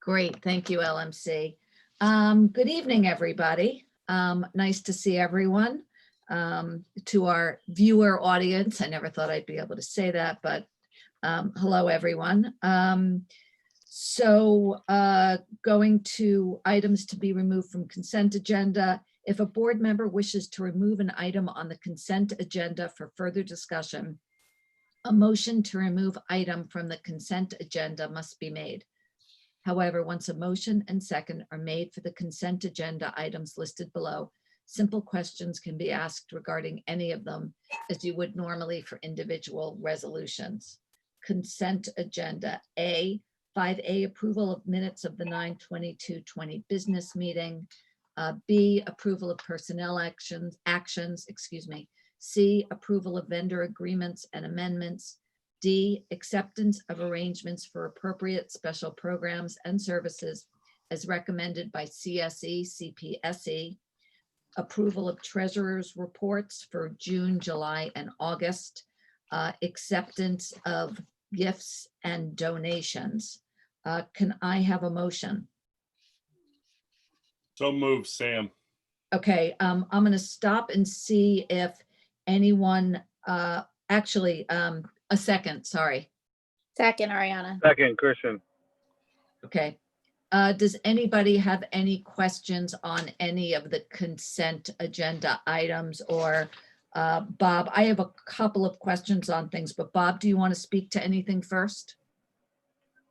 Great, thank you, LMC. Good evening, everybody. Nice to see everyone. To our viewer audience, I never thought I'd be able to say that, but hello, everyone. Going to items to be removed from consent agenda. If a board member wishes to remove an item on the consent agenda for further discussion, a motion to remove item from the consent agenda must be made. However, once a motion and second are made for the consent agenda items listed below, simple questions can be asked regarding any of them as you would normally for individual resolutions. Consent agenda. A, 5A, approval of minutes of the 9/22/20 business meeting. B, approval of personnel actions, C, approval of vendor agreements and amendments. D, acceptance of arrangements for appropriate special programs and services as recommended by CSE, CPSE. Approval of treasurer's reports for June, July, and August. Acceptance of gifts and donations. Can I have a motion? So moved, Sam. Okay, I'm going to stop and see if anyone, a second, sorry. Second, Ariana. Second, Christian. Okay. Does anybody have any questions on any of the consent agenda items? Or Bob, I have a couple of questions on things, but Bob, do you want to speak to anything first?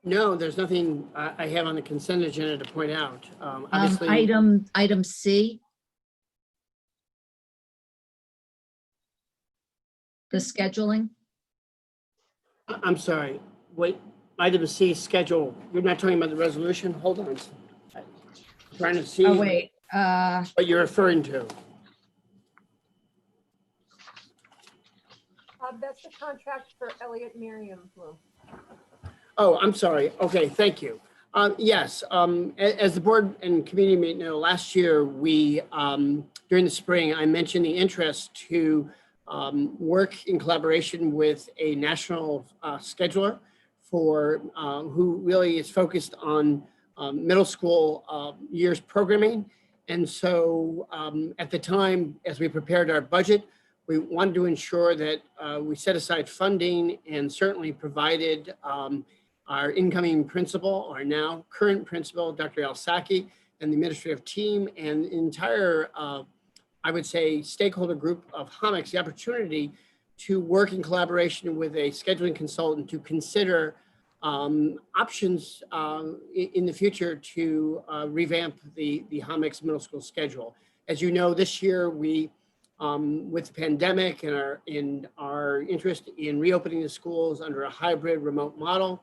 No, there's nothing I have on the consent agenda to point out. Obviously, Item C. The scheduling. I'm sorry, wait, item C, schedule. You're not talking about the resolution? Hold on. I'm trying to see Oh, wait. what you're referring to. That's the contract for Elliott Merriam Bloom. Oh, I'm sorry. Okay, thank you. Yes, as the board and community may know, last year we, during the spring, I mentioned the interest to work in collaboration with a national scheduler for who really is focused on middle school years programming. And so at the time, as we prepared our budget, we wanted to ensure that we set aside funding and certainly provided our incoming principal, our now current principal, Dr. Alsaki, and the administrative team and the entire, I would say, stakeholder group of HOMICs, the opportunity to work in collaboration with a scheduling consultant to consider options in the future to revamp the HOMICs middle school schedule. As you know, this year we, with the pandemic and our interest in reopening the schools under a hybrid remote model,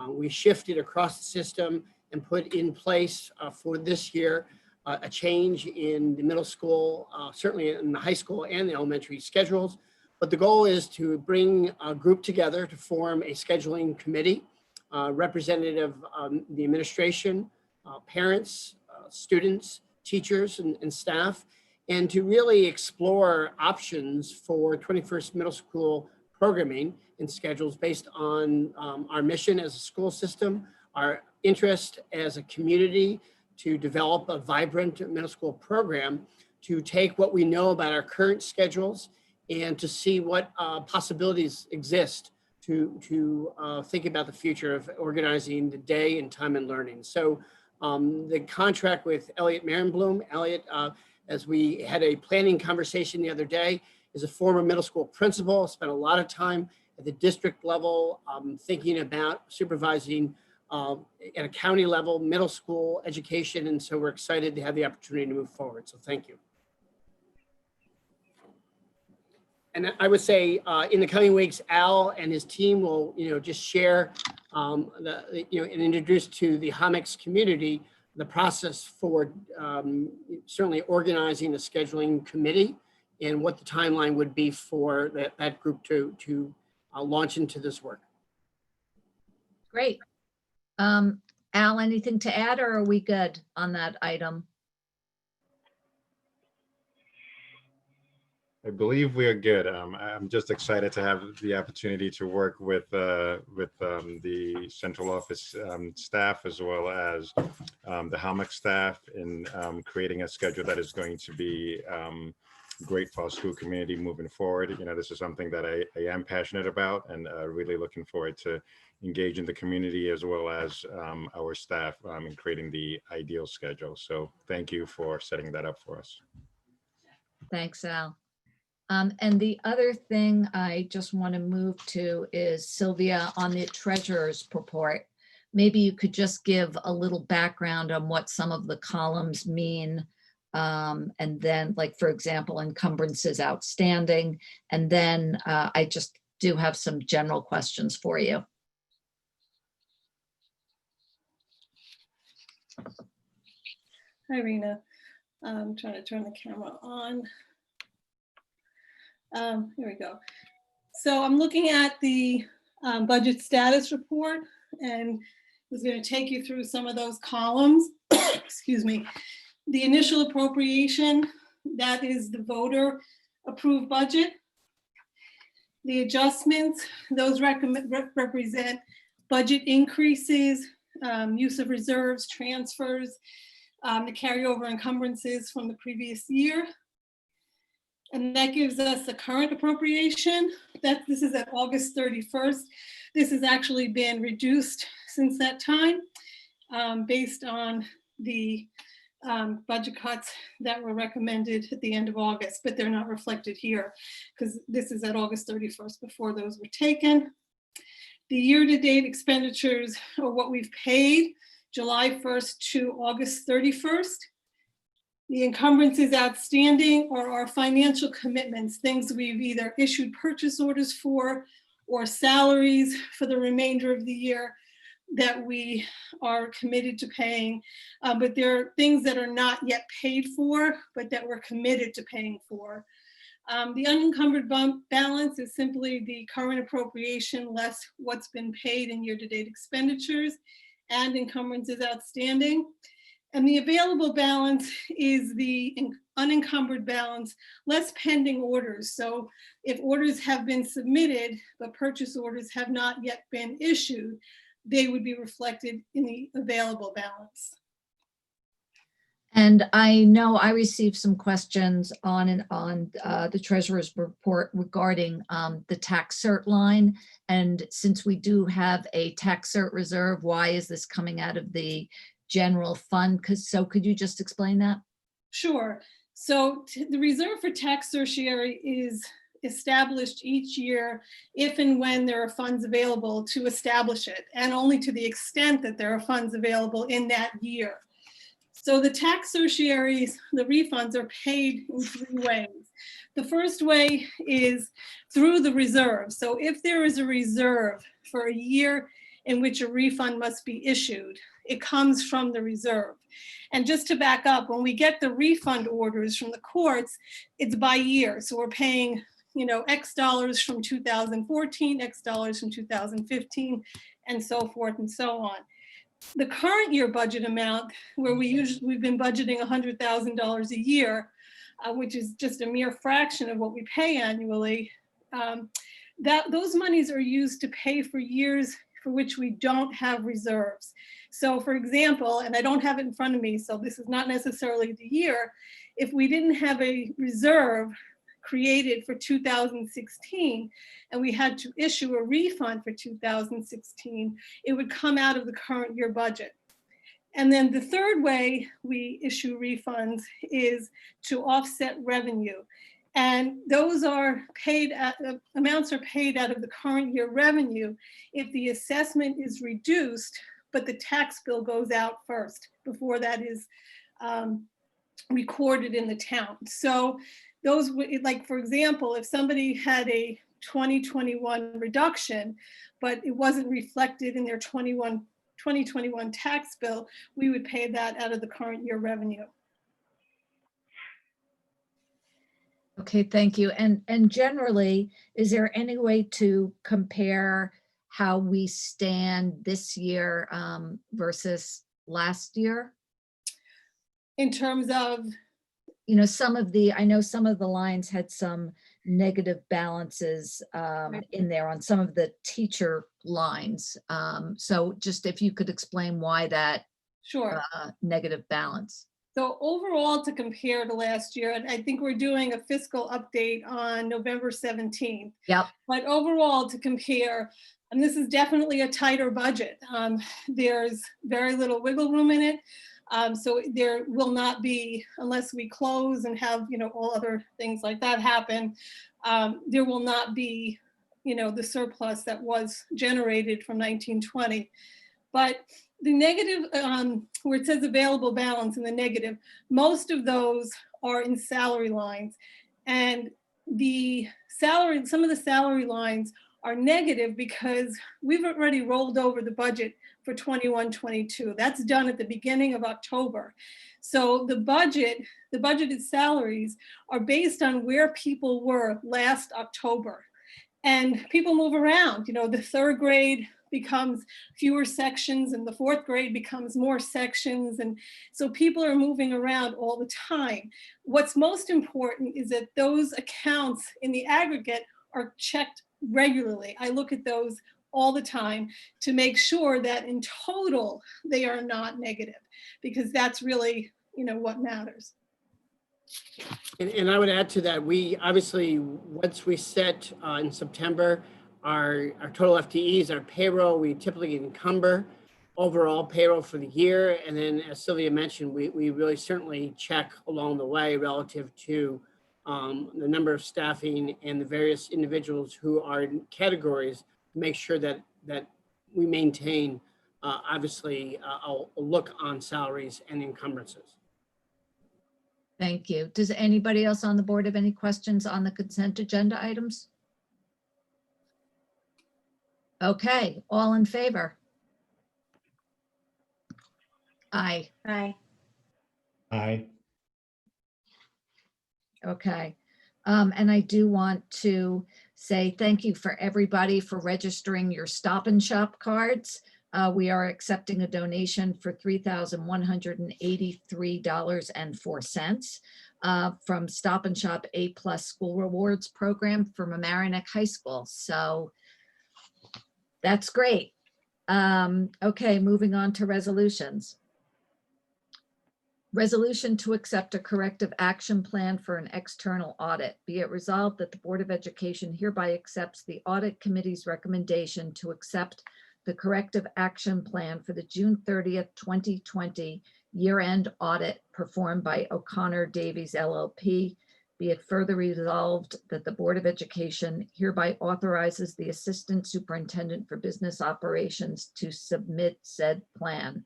we shifted across the system and put in place for this year a change in the middle school, certainly in the high school and the elementary schedules. But the goal is to bring a group together to form a scheduling committee, representative of the administration, parents, students, teachers, and staff, and to really explore options for 21st middle school programming and schedules based on our mission as a school system, our interest as a community to develop a vibrant middle school program, to take what we know about our current schedules and to see what possibilities exist to think about the future of organizing the day and time and learning. So the contract with Elliott Merriam Bloom, Elliott, as we had a planning conversation the other day, is a former middle school principal, spent a lot of time at the district level thinking about supervising at a county level, middle school education. And so we're excited to have the opportunity to move forward. So thank you. And I would say in the coming weeks, Al and his team will, just share and introduce to the HOMICs community the process for certainly organizing the scheduling committee and what the timeline would be for that group to launch into this work. Great. Al, anything to add, or are we good on that item? I believe we are good. I'm just excited to have the opportunity to work with the central office staff as well as the Hallmark staff in creating a schedule that is going to be great for our school community moving forward. You know, this is something that I am passionate about, and really looking forward to engaging the community as well as our staff in creating the ideal schedule. So thank you for setting that up for us. Thanks, Al. And the other thing I just want to move to is Sylvia on the treasurer's report. Maybe you could just give a little background on what some of the columns mean. And then, like, for example, encumbrances outstanding. And then I just do have some general questions for you. Hi, Rena. I'm trying to turn the camera on. Here we go. So I'm looking at the budget status report, and was going to take you through some of those columns. Excuse me. The initial appropriation, that is the voter approved budget. The adjustments, those represent budget increases, use of reserves, transfers, the carryover encumbrances from the previous year. And that gives us the current appropriation. This is at August 31st. This has actually been reduced since that time based on the budget cuts that were recommended at the end of August, but they're not reflected here because this is at August 31st before those were taken. The year-to-date expenditures are what we've paid July 1st to August 31st. The encumbrances outstanding are our financial commitments, things we've either issued purchase orders for or salaries for the remainder of the year that we are committed to paying. But there are things that are not yet paid for, but that we're committed to paying for. The unencumbered balance is simply the current appropriation less what's been paid in year-to-date expenditures and encumbrances outstanding. And the available balance is the unencumbered balance less pending orders. So if orders have been submitted, but purchase orders have not yet been issued, they would be reflected in the available balance. And I know I received some questions on the treasurer's report regarding the tax cert line. And since we do have a tax cert reserve, why is this coming out of the general fund? So could you just explain that? Sure. So the reserve for tax certiorari is established each year if and when there are funds available to establish it, and only to the extent that there are funds available in that year. So the tax certiораries, the refunds are paid in three ways. The first way is through the reserve. So if there is a reserve for a year in which a refund must be issued, it comes from the reserve. And just to back up, when we get the refund orders from the courts, it's by year. So we're paying, X dollars from 2014, X dollars from 2015, and so forth and so on. The current year budget amount, where we've been budgeting $100,000 a year, which is just a mere fraction of what we pay annually, those monies are used to pay for years for which we don't have reserves. So for example, and I don't have it in front of me, so this is not necessarily the year, if we didn't have a reserve created for 2016 and we had to issue a refund for 2016, it would come out of the current year budget. And then the third way we issue refunds is to offset revenue. And those are paid, amounts are paid out of the current year revenue if the assessment is reduced, but the tax bill goes out first before that is recorded in the town. So those, like for example, if somebody had a 2021 reduction, but it wasn't reflected in their 2021 tax bill, we would pay that out of the current year revenue. Okay, thank you. And generally, is there any way to compare how we stand this year versus last year? In terms of? you know, I know some of the lines had some negative balances in there on some of the teacher lines. So just if you could explain why that Sure. negative balance. So overall, to compare to last year, and I think we're doing a fiscal update on November 17th. Yep. But overall, to compare, and this is definitely a tighter budget. There's very little wiggle room in it. So there will not be, unless we close and have, you know, all other things like that happen, there will not be, you know, the surplus that was generated from 1920. But the negative, where it says available balance in the negative, most of those are in salary lines. And some of the salary lines are negative because we've already rolled over the budget for 21-22. That's done at the beginning of October. So the budgeted salaries are based on where people were last October. And people move around, you know, the third grade becomes fewer sections and the fourth grade becomes more sections. And so people are moving around all the time. What's most important is that those accounts in the aggregate are checked regularly. I look at those all the time to make sure that in total they are not negative, because that's really, you know, what matters. And I would add to that, we obviously, once we set in September, our total FTEs, our payroll, we typically encumber overall payroll for the year. And then as Sylvia mentioned, we really certainly check along the way relative to the number of staffing and the various individuals who are in categories to make sure that we maintain obviously a look on salaries and encumbrances. Thank you. Does anybody else on the board have any questions on the consent agenda items? Okay, all in favor? Aye. Aye. Aye. Okay. And I do want to say thank you for everybody for registering your Stop and Shop cards. We are accepting a donation for $3,183.04 from Stop and Shop A+ School Rewards Program for Mamaroneck High School. So that's great. Okay, moving on to resolutions. Resolution to accept a corrective action plan for an external audit. Be it resolved that the Board of Education hereby accepts the Audit Committee's recommendation to accept the corrective action plan for the June 30th, 2020 year-end audit performed by O'Connor Davies LLP. Be it further resolved that the Board of Education hereby authorizes the Assistant Superintendent for Business Operations to submit said plan.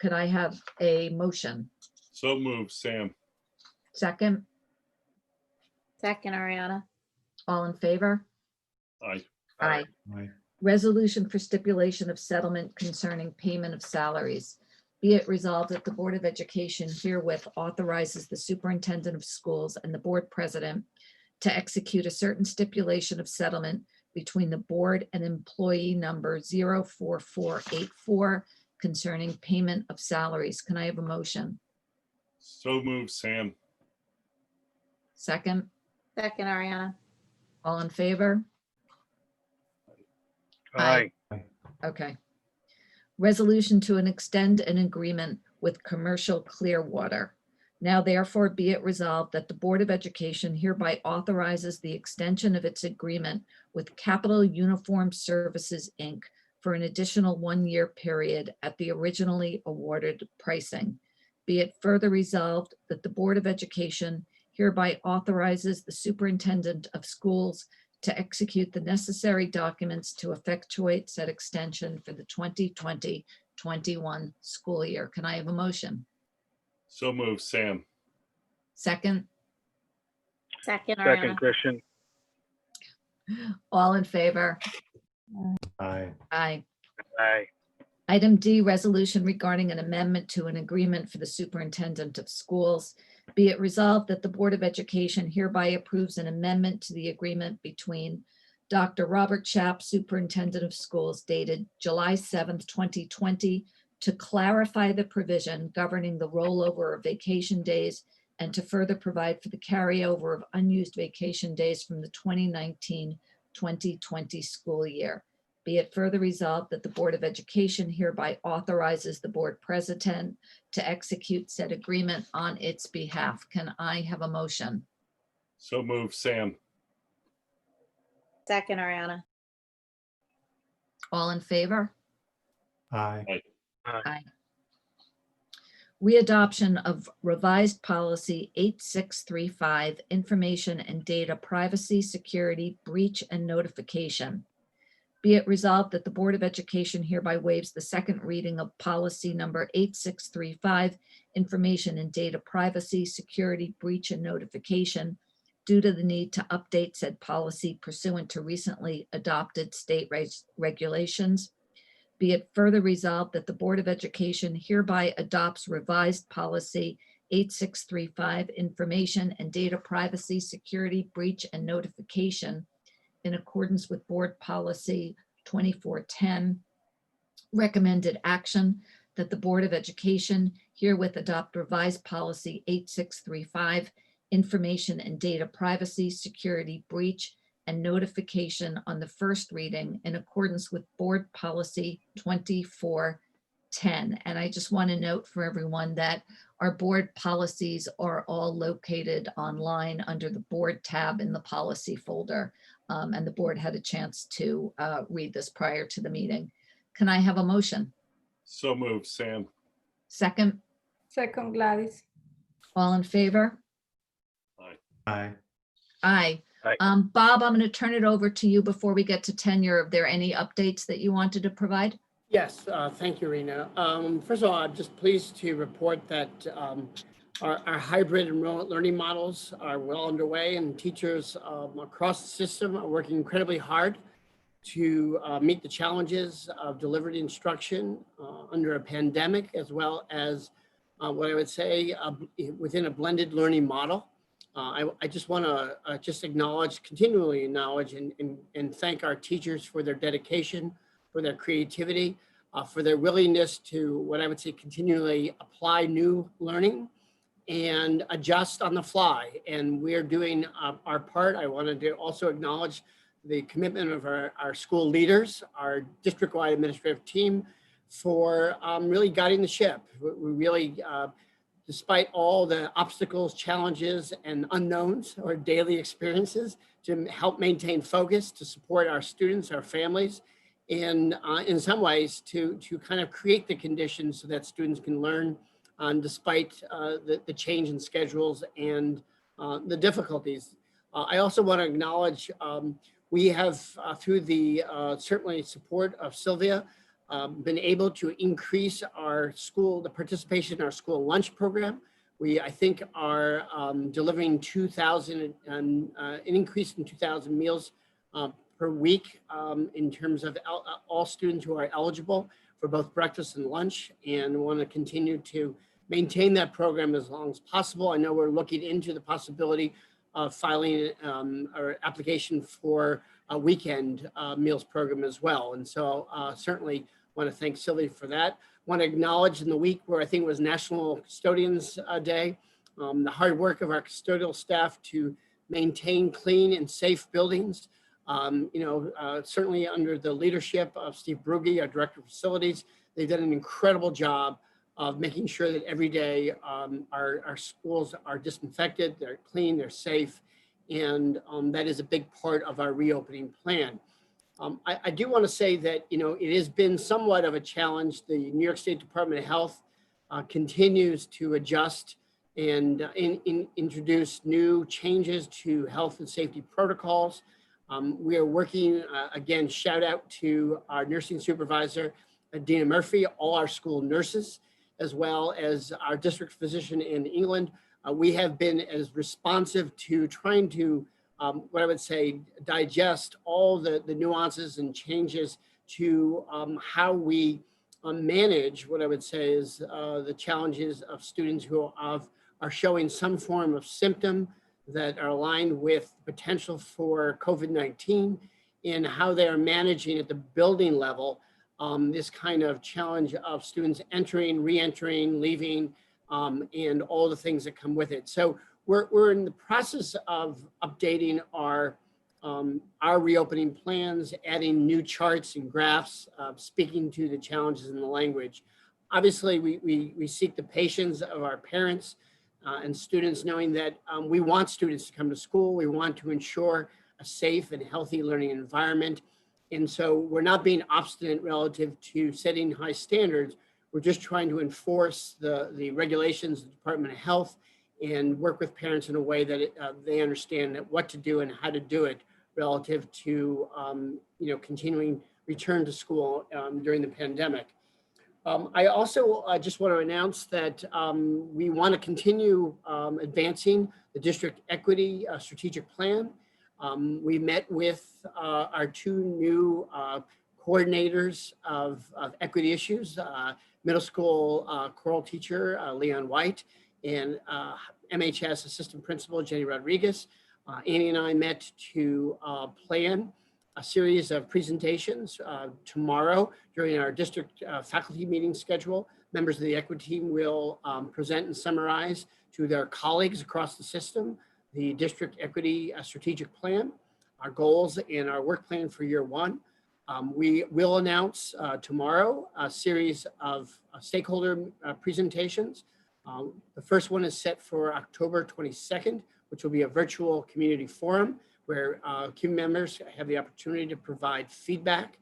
Could I have a motion? So moved, Sam. Second, Second, Ariana. all in favor? Aye. Aye. Aye. Resolution for stipulation of settlement concerning payment of salaries. Be it resolved that the Board of Education herewith authorizes the Superintendent of Schools and the Board President to execute a certain stipulation of settlement between the Board and employee number 04484 concerning payment of salaries. Can I have a motion? So moved, Sam. Second, Second, Ariana. all in favor? Aye. Okay. Resolution to extend an agreement with Commercial Clearwater. Now therefore be it resolved that the Board of Education hereby authorizes the extension of its agreement with Capital Uniform Services, Inc. for an additional 1-year period at the originally awarded pricing. Be it further resolved that the Board of Education hereby authorizes the Superintendent of Schools to execute the necessary documents to effectuate said extension for the 2020-21 school year. Can I have a motion? So moved, Sam. Second, Second, Second, Ariana. Christian. all in favor? Aye. Aye. Aye. Item D, resolution regarding an amendment to an agreement for the Superintendent of Schools. Be it resolved that the Board of Education hereby approves an amendment to the agreement between Dr. Robert Chapp, Superintendent of Schools, dated July 7th, 2020, to clarify the provision governing the rollover of vacation days and to further provide for the carryover of unused vacation days from the 2019-2020 school year. Be it further resolved that the Board of Education hereby authorizes the board president to execute said agreement on its behalf. Can I have a motion? So move, Sam. Second, Ariana. All in favor? Aye. Aye. Readoption of revised policy 8635, information and data privacy, security, breach, and notification. Be it resolved that the Board of Education hereby waives the second reading of policy number 8635, information and data privacy, security, breach, and notification, due to the need to update said policy pursuant to recently adopted state regulations. Be it further resolved that the Board of Education hereby adopts revised policy 8635, information and data privacy, security, breach, and notification in accordance with Board Policy 2410. Recommended action that the Board of Education herewith adopt revised policy 8635, information and data privacy, security, breach, and notification on the first reading in accordance with Board Policy 2410. And I just want to note for everyone that our board policies are all located online under the board tab in the policy folder. And the board had a chance to read this prior to the meeting. Can I have a motion? So move, Sam. Second, Second, Gladys. all in favor? Aye. Aye. Bob, I'm going to turn it over to you before we get to tenure. Are there any updates that you wanted to provide? Yes, thank you, Rena. First of all, I'm just pleased to report that our hybrid and remote learning models are well underway, and teachers across the system are working incredibly hard to meet the challenges of delivered instruction under a pandemic, as well as what I would say within a blended learning model. I just want to continually acknowledge and thank our teachers for their dedication, for their creativity, for their willingness to, what I would say, continually apply new learning and adjust on the fly. And we're doing our part. I wanted to also acknowledge the commitment of our school leaders, our district-wide administrative team, for really guiding the ship. We really, despite all the obstacles, challenges, and unknowns or daily experiences, to help maintain focus, to support our students, our families, and in some ways to kind of create the conditions so that students can learn despite the change in schedules and the difficulties. I also want to acknowledge we have, through the certainly support of Sylvia, been able to increase the participation in our school lunch program. We, I think, are delivering 2,000, an increase in 2,000 meals per week in terms of all students who are eligible for both breakfast and lunch, and want to continue to maintain that program as long as possible. I know we're looking into the possibility of filing our application for a weekend meals program as well. And so certainly want to thank Sylvia for that. Want to acknowledge in the week where I think it was National Custodians Day, the hard work of our custodial staff to maintain clean and safe buildings. Certainly under the leadership of Steve Brugge, our Director of Facilities, they've done an incredible job of making sure that every day our schools are disinfected, they're clean, they're safe, and that is a big part of our reopening plan. I do want to say that, it has been somewhat of a challenge. The New York State Department of Health continues to adjust and introduce new changes to health and safety protocols. We are working, again, shout out to our nursing supervisor, Dina Murphy, all our school nurses, as well as our district physician in England. We have been as responsive to trying to, what I would say, digest all the nuances and changes to how we manage what I would say is the challenges of students who are showing some form of symptom that are aligned with potential for COVID-19, and how they are managing at the building level this kind of challenge of students entering, re-entering, leaving and all the things that come with it. So we're in the process of updating our reopening plans, adding new charts and graphs, speaking to the challenges in the language. Obviously, we seek the patience of our parents and students, knowing that we want students to come to school. We want to ensure a safe and healthy learning environment. And so we're not being obstinate relative to setting high standards. We're just trying to enforce the regulations of the Department of Health and work with parents in a way that they understand what to do and how to do it relative to continuing return to school during the pandemic. I also just want to announce that we want to continue advancing the district equity strategic plan. We met with our two new coordinators of equity issues, middle school choral teacher, Leon White, and MHS assistant principal, Jenny Rodriguez. Annie and I met to plan a series of presentations tomorrow during our district faculty meeting schedule. Members of the equity team will present and summarize to their colleagues across the system the district equity strategic plan, our goals, and our work plan for year one. We will announce tomorrow a series of stakeholder presentations. The first one is set for October 22nd, which will be a virtual community forum where community members have the opportunity to provide feedback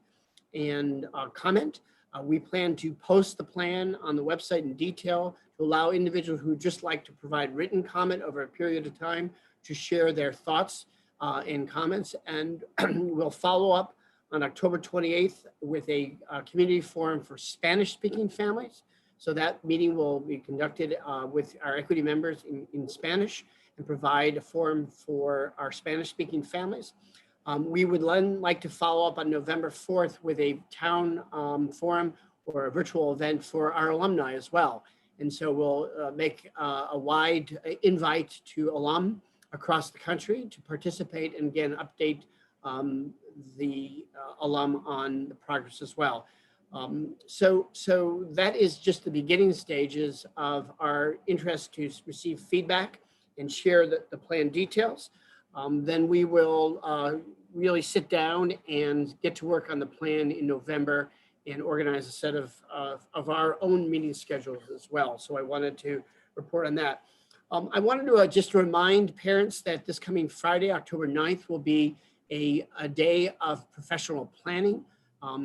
and comment. We plan to post the plan on the website in detail to allow individuals who just like to provide written comment over a period of time to share their thoughts and comments. And we'll follow up on October 28th with a community forum for Spanish-speaking families. So that meeting will be conducted with our equity members in Spanish and provide a forum for our Spanish-speaking families. We would then like to follow up on November 4th with a town forum or a virtual event for our alumni as well. And so we'll make a wide invite to alum across the country to participate and again, update the alum on the progress as well. So that is just the beginning stages of our interest to receive feedback and share the plan details. Then we will really sit down and get to work on the plan in November and organize a set of our own meeting schedules as well. So I wanted to report on that. I wanted to just remind parents that this coming Friday, October 9th, will be a day of professional planning.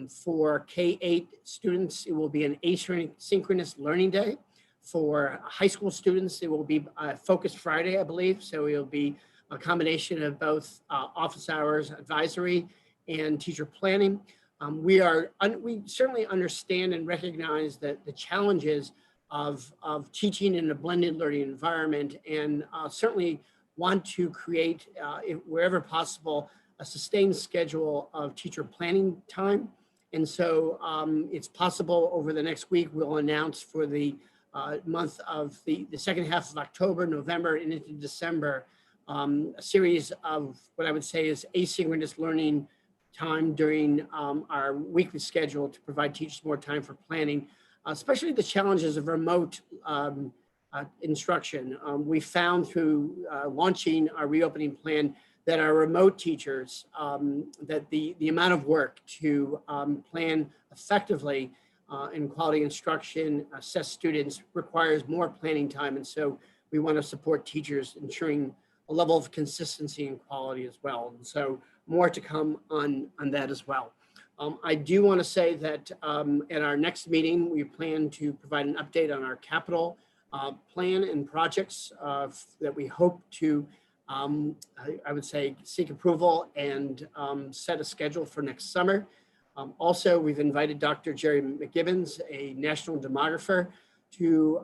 For K-8 students, it will be an asynchronous learning day. For high school students, it will be a Focus Friday, I believe. So it'll be a combination of both office hours, advisory, and teacher planning. We certainly understand and recognize that the challenges of teaching in a blended learning environment, and certainly want to create, wherever possible, a sustained schedule of teacher planning time. And so it's possible over the next week, we'll announce for the month of the second half of October, November, and into December, a series of what I would say is asynchronous learning time during our weekly schedule to provide teachers more time for planning, especially the challenges of remote instruction. We found through launching our reopening plan that our remote teachers, that the amount of work to plan effectively in quality instruction, assess students requires more planning time. And so we want to support teachers ensuring a level of consistency and quality as well. And so more to come on that as well. I do want to say that at our next meeting, we plan to provide an update on our capital plan and projects that we hope to, I would say, seek approval and set a schedule for next summer. Also, we've invited Dr. Jerry McGibbons, a national demographer, to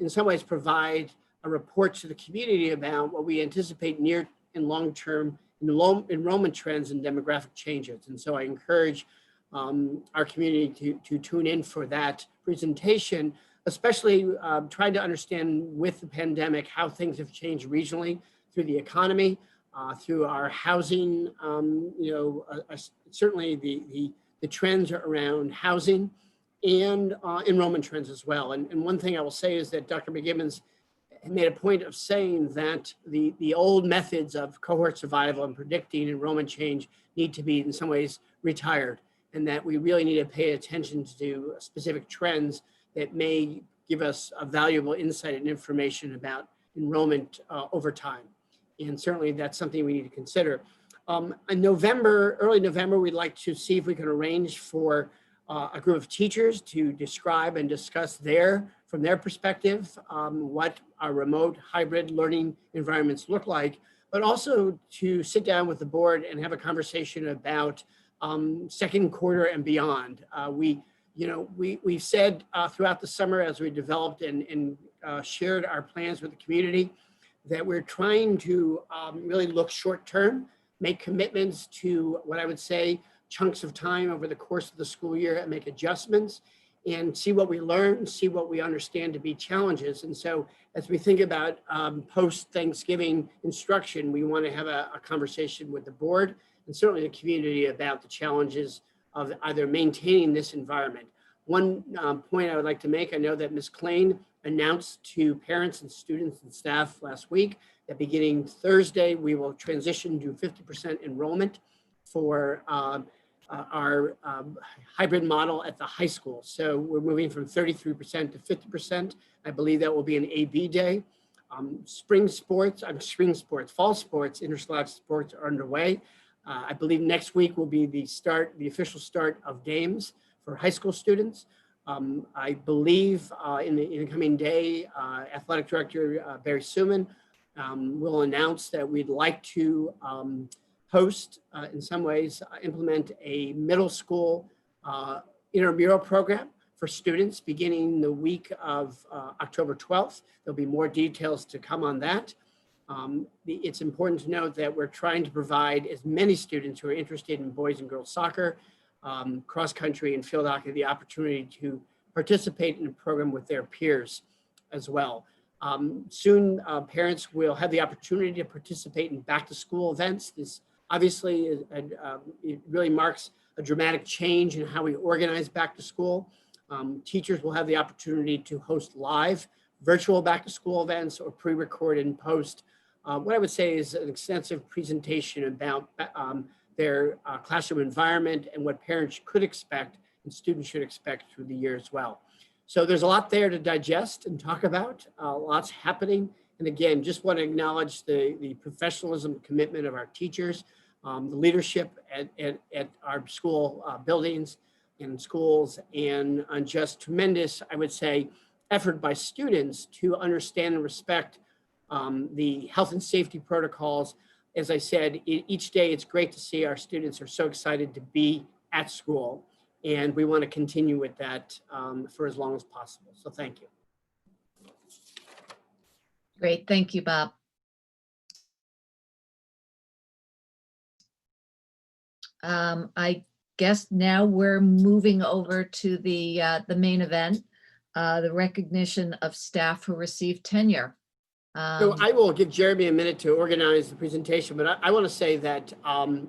in some ways provide a report to the community about what we anticipate near and long-term enrollment trends and demographic changes. And so I encourage our community to tune in for that presentation, especially trying to understand with the pandemic how things have changed regionally through the economy, through our housing, certainly the trends around housing and enrollment trends as well. And one thing I will say is that Dr. McGibbons made a point of saying that the old methods of cohort survival and predicting enrollment change need to be in some ways retired, and that we really need to pay attention to specific trends that may give us a valuable insight and information about enrollment over time. And certainly that's something we need to consider. In November, early November, we'd like to see if we can arrange for a group of teachers to describe and discuss from their perspective, what our remote hybrid learning environments look like, but also to sit down with the board and have a conversation about second quarter and beyond. We've said throughout the summer as we developed and shared our plans with the community that we're trying to really look short term, make commitments to what I would say chunks of time over the course of the school year and make adjustments and see what we learn, see what we understand to be challenges. And so as we think about post-Thanksgiving instruction, we want to have a conversation with the board and certainly the community about the challenges of either maintaining this environment. One point I would like to make, I know that Ms. Klain announced to parents and students and staff last week that beginning Thursday, we will transition to 50% enrollment for our hybrid model at the high school. So we're moving from 33% to 50%. I believe that will be an AB day. Fall sports, interscholastic sports are underway. I believe next week will be the official start of games for high school students. I believe in the coming day, Athletic Director Barry Suman will announce that we'd like to host, in some ways, implement a middle school intramural program for students beginning the week of October 12th. There'll be more details to come on that. It's important to note that we're trying to provide as many students who are interested in boys and girls soccer, cross country and field hockey the opportunity to participate in a program with their peers as well. Soon, parents will have the opportunity to participate in back to school events. This obviously it really marks a dramatic change in how we organize back to school. Teachers will have the opportunity to host live virtual back to school events or pre-record and post what I would say is an extensive presentation about their classroom environment and what parents could expect and students should expect through the year as well. So there's a lot there to digest and talk about, lots happening. And again, just want to acknowledge the professionalism, commitment of our teachers, the leadership at our school buildings and schools, and just tremendous, I would say, effort by students to understand and respect the health and safety protocols. As I said, each day it's great to see our students are so excited to be at school, and we want to continue with that for as long as possible. So thank you. Great, thank you, Bob. I guess now we're moving over to the main event, the recognition of staff who received tenure. So I will give Jeremy a minute to organize the presentation, but I want to say that,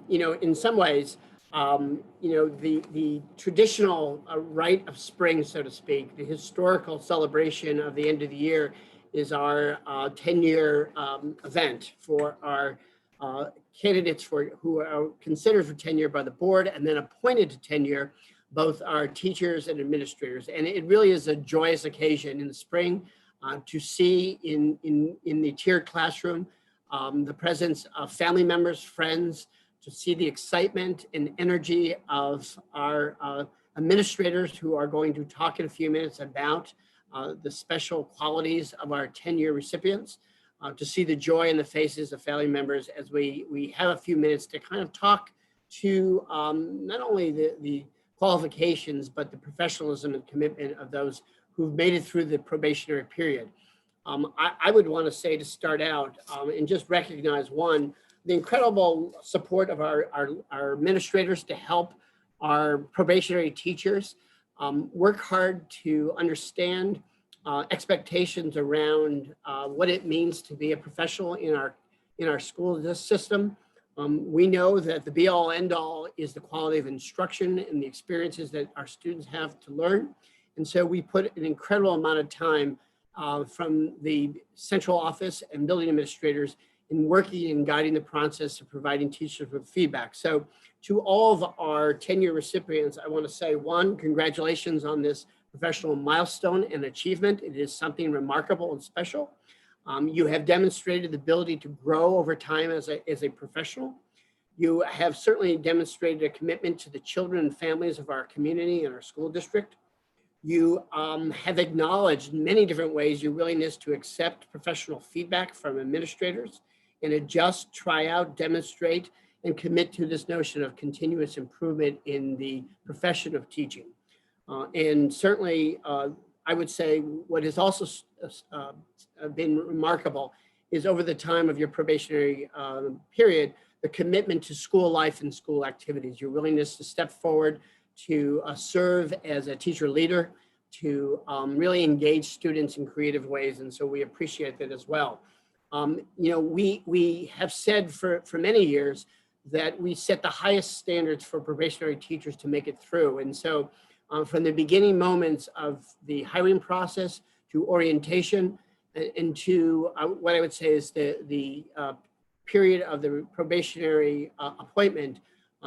in some ways, the traditional rite of spring, so to speak, the historical celebration of the end of the year is our 10-year event for our candidates who are considered for tenure by the board and then appointed to tenure, both our teachers and administrators. And it really is a joyous occasion in the spring to see in the tiered classroom the presence of family members, friends, to see the excitement and energy of our administrators who are going to talk in a few minutes about the special qualities of our 10-year recipients, to see the joy in the faces of family members as we have a few minutes to kind of talk to not only the qualifications, but the professionalism and commitment of those who've made it through the probationary period. I would want to say to start out and just recognize, one, the incredible support of our administrators to help our probationary teachers work hard to understand expectations around what it means to be a professional in our school system, We know that the be-all end-all is the quality of instruction and the experiences that our students have to learn. And so we put an incredible amount of time from the central office and building administrators in working and guiding the process of providing teachers with feedback. So to all of our tenure recipients, I want to say, one, congratulations on this professional milestone and achievement. It is something remarkable and special. You have demonstrated the ability to grow over time as a professional. You have certainly demonstrated a commitment to the children and families of our community and our school district. You have acknowledged in many different ways your willingness to accept professional feedback from administrators and adjust, try out, demonstrate, and commit to this notion of continuous improvement in the profession of teaching. And certainly, I would say what has also been remarkable is over the time of your probationary period, the commitment to school life and school activities, your willingness to step forward, to serve as a teacher leader, to really engage students in creative ways. And so we appreciate that as well. We have said for many years that we set the highest standards for probationary teachers to make it through. And so from the beginning moments of the hiring process to orientation and to what I would say is the period of the probationary appointment,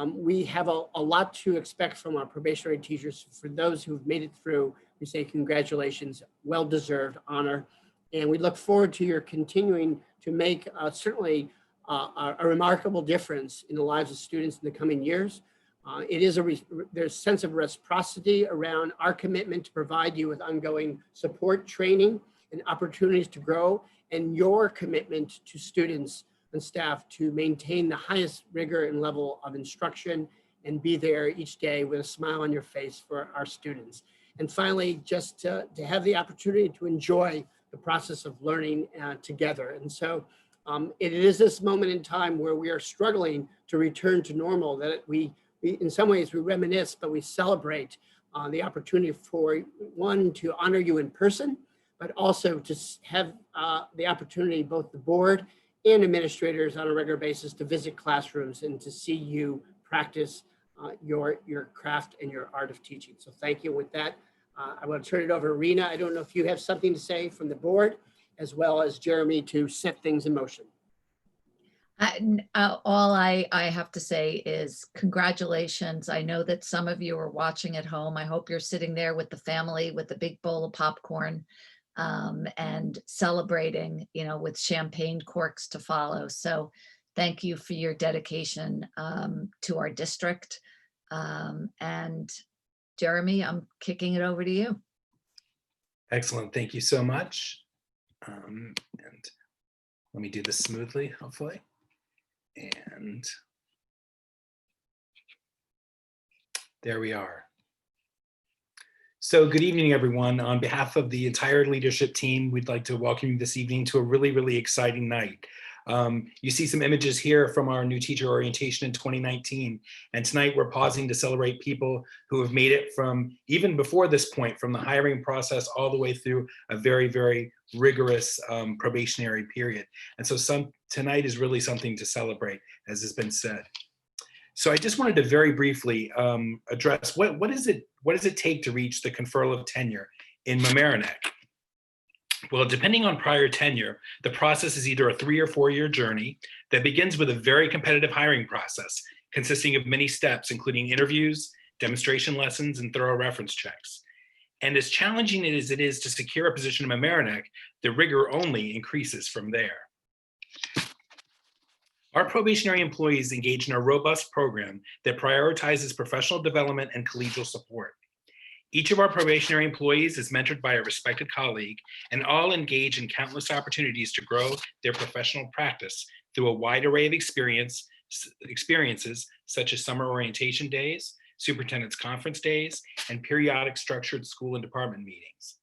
we have a lot to expect from our probationary teachers. For those who've made it through, we say congratulations, well-deserved honor. And we look forward to your continuing to make certainly a remarkable difference in the lives of students in the coming years. There's a sense of reciprocity around our commitment to provide you with ongoing support, training, and opportunities to grow, and your commitment to students and staff to maintain the highest rigor and level of instruction and be there each day with a smile on your face for our students. And finally, just to have the opportunity to enjoy the process of learning together. And so it is this moment in time where we are struggling to return to normal, that we in some ways we reminisce, but we celebrate the opportunity for one, to honor you in person, but also to have the opportunity, both the board and administrators on a regular basis, to visit classrooms and to see you practice your craft and your art of teaching. So thank you. With that, I want to turn it over to Rena. I don't know if you have something to say from the board, as well as Jeremy, to set things in motion. All I have to say is congratulations. I know that some of you are watching at home. I hope you're sitting there with the family with a big bowl of popcorn and celebrating, with champagne corks to follow. So thank you for your dedication to our district. And Jeremy, I'm kicking it over to you. Excellent. Thank you so much. And let me do this smoothly, hopefully. And there we are. So good evening, everyone. On behalf of the entire leadership team, we'd like to welcome you this evening to a really, really exciting night. You see some images here from our new teacher orientation in 2019. And tonight we're pausing to celebrate people who have made it from, even before this point, from the hiring process all the way through a very, very rigorous probationary period. And so tonight is really something to celebrate, as has been said. So I just wanted to very briefly address what does it take to reach the conferral of tenure in Mamaroneck? Well, depending on prior tenure, the process is either a 3 or 4 year journey that begins with a very competitive hiring process consisting of many steps, including interviews, demonstration lessons, and thorough reference checks. And as challenging as it is to secure a position in Mamaroneck, the rigor only increases from there. Our probationary employees engage in a robust program that prioritizes professional development and collegial support. Each of our probationary employees is mentored by a respected colleague, and all engage in countless opportunities to grow their professional practice through a wide array of experiences such as summer orientation days, superintendent's conference days, and periodic structured school and department meetings.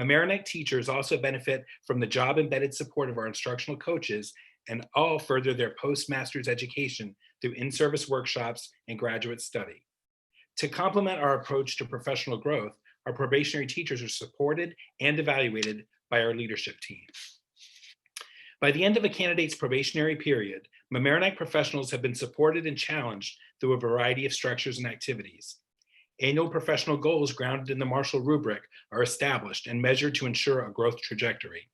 Mamaroneck teachers also benefit from the job-embedded support of our instructional coaches, and all further their postmaster's education through in-service workshops and graduate study. To complement our approach to professional growth, our probationary teachers are supported and evaluated by our leadership team. By the end of a candidate's probationary period, Mamaroneck professionals have been supported and challenged through a variety of structures and activities. Annual professional goals grounded in the Marshall rubric are established and measured to ensure a growth trajectory.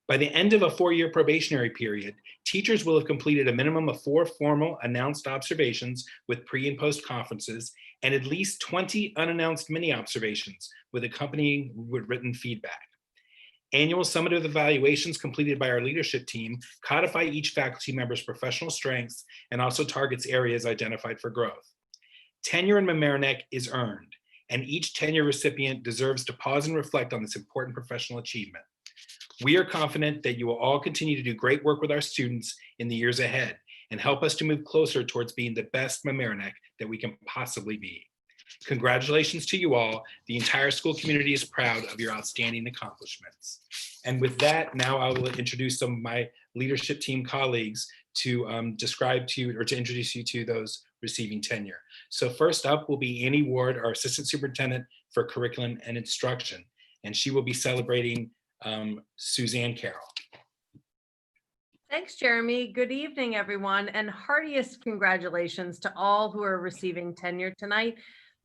By the end of a 4-year probationary period, teachers will have completed a minimum of 4 formal announced observations with pre and post conferences and at least 20 unannounced mini observations with accompanying written feedback. Annual summative evaluations completed by our leadership team codify each faculty member's professional strengths and also targets areas identified for growth. Tenure in Mamaroneck is earned, and each tenure recipient deserves to pause and reflect on this important professional achievement. We are confident that you will all continue to do great work with our students in the years ahead and help us to move closer towards being the best Mamaroneck that we can possibly be. Congratulations to you all. The entire school community is proud of your outstanding accomplishments. And with that, now I will introduce some of my leadership team colleagues to introduce you to those receiving tenure. So first up will be Annie Ward, our Assistant Superintendent for Curriculum and Instruction, and she will be celebrating Suzanne Carroll. Thanks, Jeremy. Good evening, everyone, and heartiest congratulations to all who are receiving tenure tonight.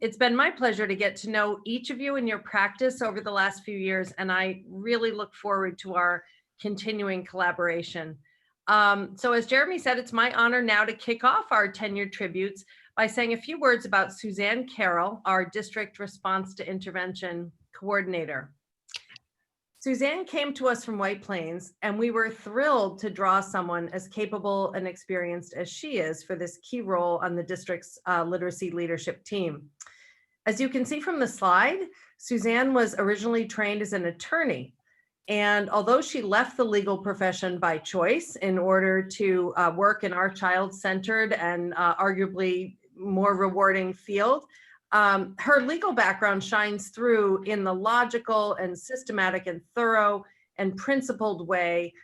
It's been my pleasure to get to know each of you in your practice over the last few years, and I really look forward to our continuing collaboration. So as Jeremy said, it's my honor now to kick off our tenure tributes by saying a few words about Suzanne Carroll, our District Response to Intervention Coordinator. Suzanne came to us from White Plains, and we were thrilled to draw someone as capable and experienced as she is for this key role on the district's literacy leadership team. As you can see from the slide, Suzanne was originally trained as an attorney, and although she left the legal profession by choice in order to work in our child-centered and arguably more rewarding field, her legal background shines through in the logical and systematic and thorough and principled way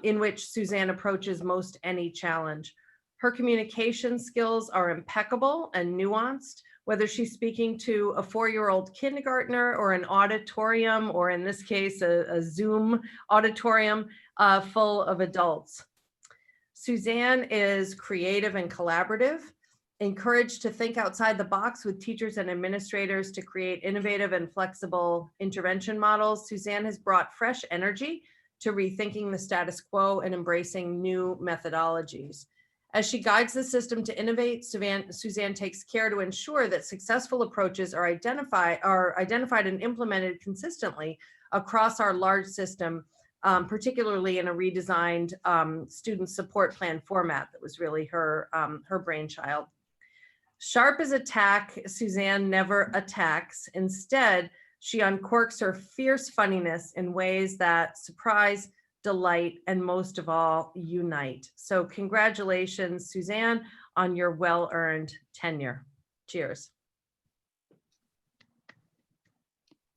in which Suzanne approaches most any challenge. Her communication skills are impeccable and nuanced, whether she's speaking to a 4-year-old kindergartner or an auditorium, or in this case, a Zoom auditorium full of adults. Suzanne is creative and collaborative, encouraged to think outside the box with teachers and administrators to create innovative and flexible intervention models. Suzanne has brought fresh energy to rethinking the status quo and embracing new methodologies. As she guides the system to innovate, Suzanne takes care to ensure that successful approaches are identified and implemented consistently across our large system, particularly in a redesigned student support plan format that was really her brainchild. Sharp as a tack, Suzanne never attacks. Instead, she uncorks her fierce funniness in ways that surprise, delight, and most of all, unite. So congratulations, Suzanne, on your well-earned tenure. Cheers.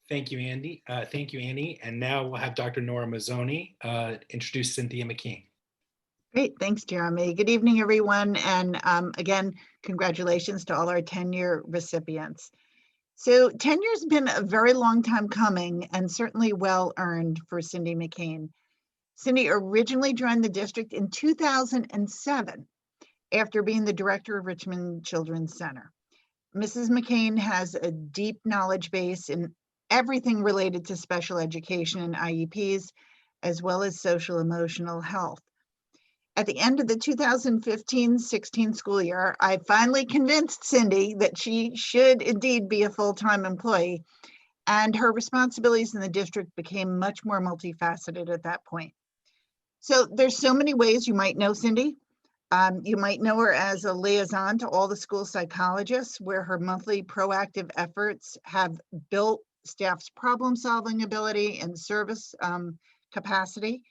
Thank you, Andy. Thank you, Annie. And now we'll have Dr. Nora Mazzoni introduce Cynthia McKean. Great, thanks, Jeremy. Good evening, everyone. And again, congratulations to all our tenure recipients. So tenure's been a very long time coming and certainly well earned for Cindy McKean. Cindy originally joined the district in 2007 after being the director of Richmond Children's Center. Mrs. McKean has a deep knowledge base in everything related to special education and IEPs, as well as social emotional health. At the end of the 2015-16 school year, I finally convinced Cindy that she should indeed be a full-time employee, and her responsibilities in the district became much more multifaceted at that point. So there's so many ways you might know Cindy. You might know her as a liaison to all the school psychologists, where her monthly proactive efforts have built staff's problem-solving ability and service capacity.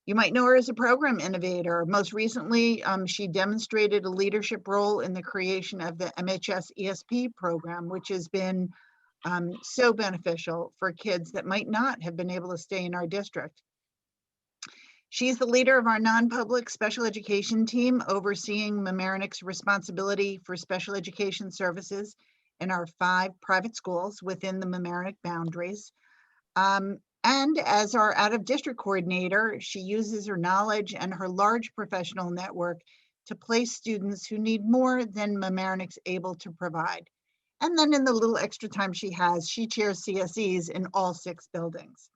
You might know her as a program innovator. Most recently, she demonstrated a leadership role in the creation of the MHS ESP program, which has been so beneficial for kids that might not have been able to stay in our district. She's the leader of our non-public special education team, overseeing Mamaroneck's responsibility for special education services in our 5 private schools within the Mamaroneck boundaries. And as our out-of-district coordinator, she uses her knowledge and her large professional network to place students who need more than Mamaroneck's able to provide. And then in the little extra time she has, she chairs CSEs in all 6 buildings.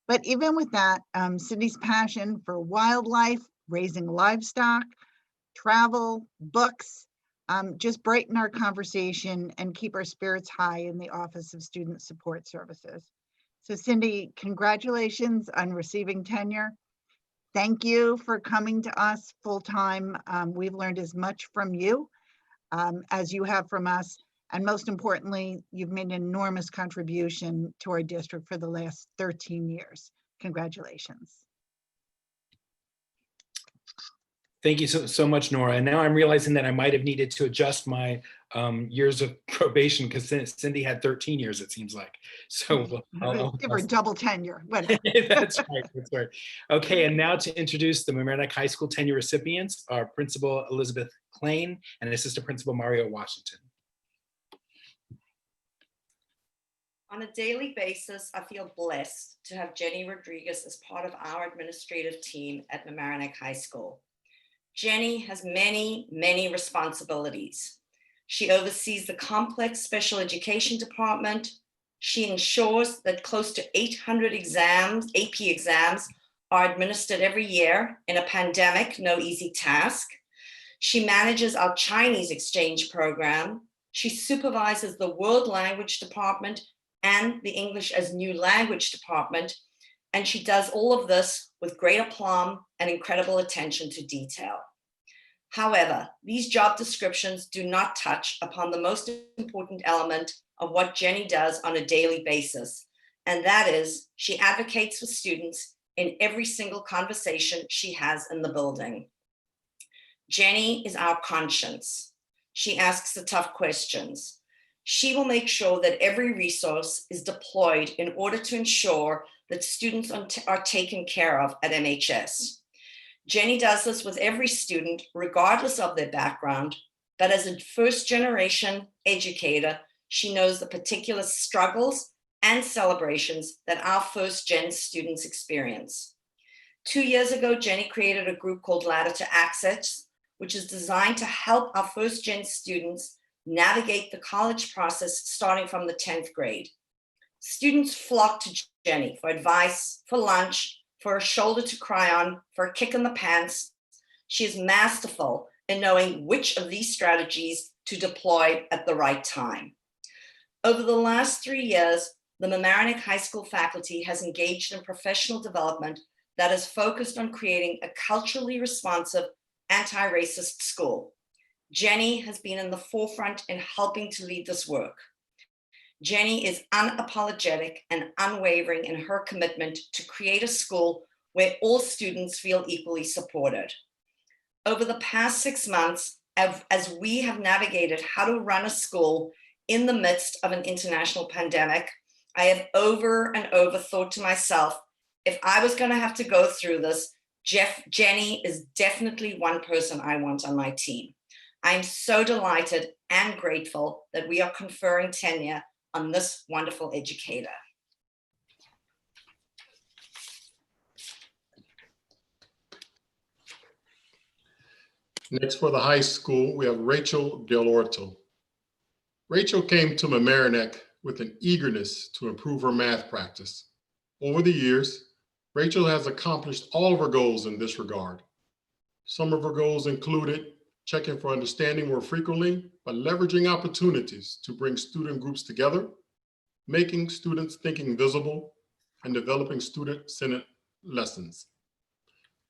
But even with that, Cindy's passion for wildlife, raising livestock, travel, books, just brighten our conversation and keep our spirits high in the Office of Student Support Services. So Cindy, congratulations on receiving tenure. Thank you for coming to us full-time. We've learned as much from you as you have from us. And most importantly, you've made an enormous contribution to our district for the last 13 years. Congratulations. Thank you so much, Nora. And now I'm realizing that I might have needed to adjust my years of probation because Cindy had 13 years, it seems like. So Give her double tenure. That's right. That's right. Okay, and now to introduce the Mamaroneck High School tenure recipients, our Principal Elizabeth Klain and Assistant Principal Mario Washington. On a daily basis, I feel blessed to have Jenny Rodriguez as part of our administrative team at Mamaroneck High School. Jenny has many, many responsibilities. She oversees the complex special education department. She ensures that close to 800 exams, AP exams, are administered every year in a pandemic, no easy task. She manages our Chinese exchange program. She supervises the world language department and the English as new language department. And she does all of this with great aplomb and incredible attention to detail. However, these job descriptions do not touch upon the most important element of what Jenny does on a daily basis, and that is she advocates for students in every single conversation she has in the building. Jenny is our conscience. She asks the tough questions. She will make sure that every resource is deployed in order to ensure that students are taken care of at MHS. Jenny does this with every student, regardless of their background, but as a first-generation educator, she knows the particular struggles and celebrations that our first-gen students experience. 2 years ago, Jenny created a group called Ladder to Access, which is designed to help our first-gen students navigate the college process starting from the 10th grade. Students flock to Jenny for advice, for lunch, for a shoulder to cry on, for a kick in the pants. She is masterful in knowing which of these strategies to deploy at the right time. Over the last 3 years, the Mamaroneck High School faculty has engaged in professional development that is focused on creating a culturally responsive, anti-racist school. Jenny has been in the forefront in helping to lead this work. Jenny is unapologetic and unwavering in her commitment to create a school where all students feel equally supported. Over the past 6 months, as we have navigated how to run a school in the midst of an international pandemic, I have over and over thought to myself, if I was going to have to go through this, Jenny is definitely one person I want on my team. I'm so delighted and grateful that we are conferring tenure on this wonderful educator. Next for the high school, we have Rachel Dell'Orto. Rachel came to Mamaroneck with an eagerness to improve her math practice. Over the years, Rachel has accomplished all of her goals in this regard. Some of her goals included checking for understanding more frequently by leveraging opportunities to bring student groups together, making students' thinking visible, and developing student-centered lessons.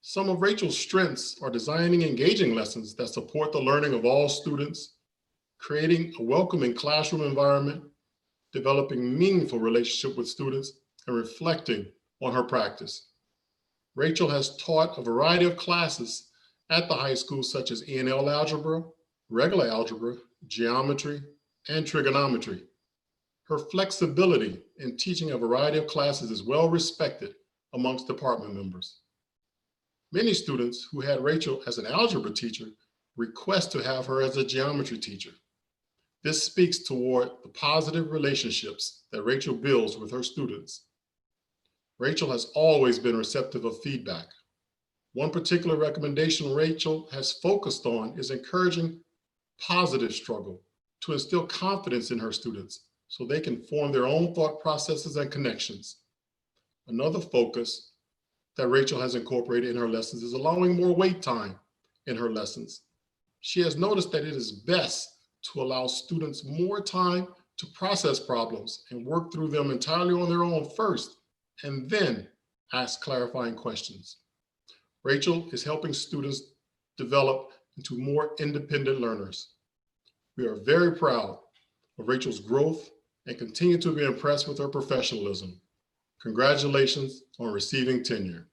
Some of Rachel's strengths are designing engaging lessons that support the learning of all students, creating a welcoming classroom environment, developing meaningful relationship with students, and reflecting on her practice. Rachel has taught a variety of classes at the high school, such as E&L algebra, regular algebra, geometry, and trigonometry. Her flexibility in teaching a variety of classes is well respected amongst department members. Many students who had Rachel as an algebra teacher request to have her as a geometry teacher. This speaks toward the positive relationships that Rachel builds with her students. Rachel has always been receptive of feedback. One particular recommendation Rachel has focused on is encouraging positive struggle to instill confidence in her students so they can form their own thought processes and connections. Another focus that Rachel has incorporated in her lessons is allowing more wait time in her lessons. She has noticed that it is best to allow students more time to process problems and work through them entirely on their own first, and then ask clarifying questions. Rachel is helping students develop into more independent learners. We are very proud of Rachel's growth and continue to be impressed with her professionalism. Congratulations on receiving tenure.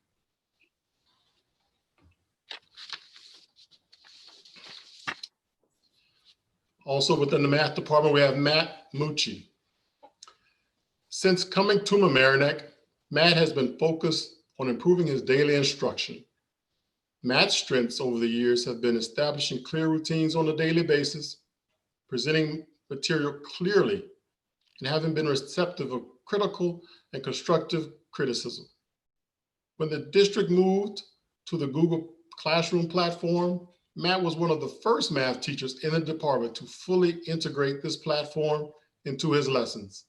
Also within the math department, we have Matt Mucci. Since coming to Mamaroneck, Matt has been focused on improving his daily instruction. Matt's strengths over the years have been establishing clear routines on a daily basis, presenting material clearly, and having been receptive of critical and constructive criticism. When the district moved to the Google Classroom platform, Matt was one of the first math teachers in the department to fully integrate this platform into his lessons.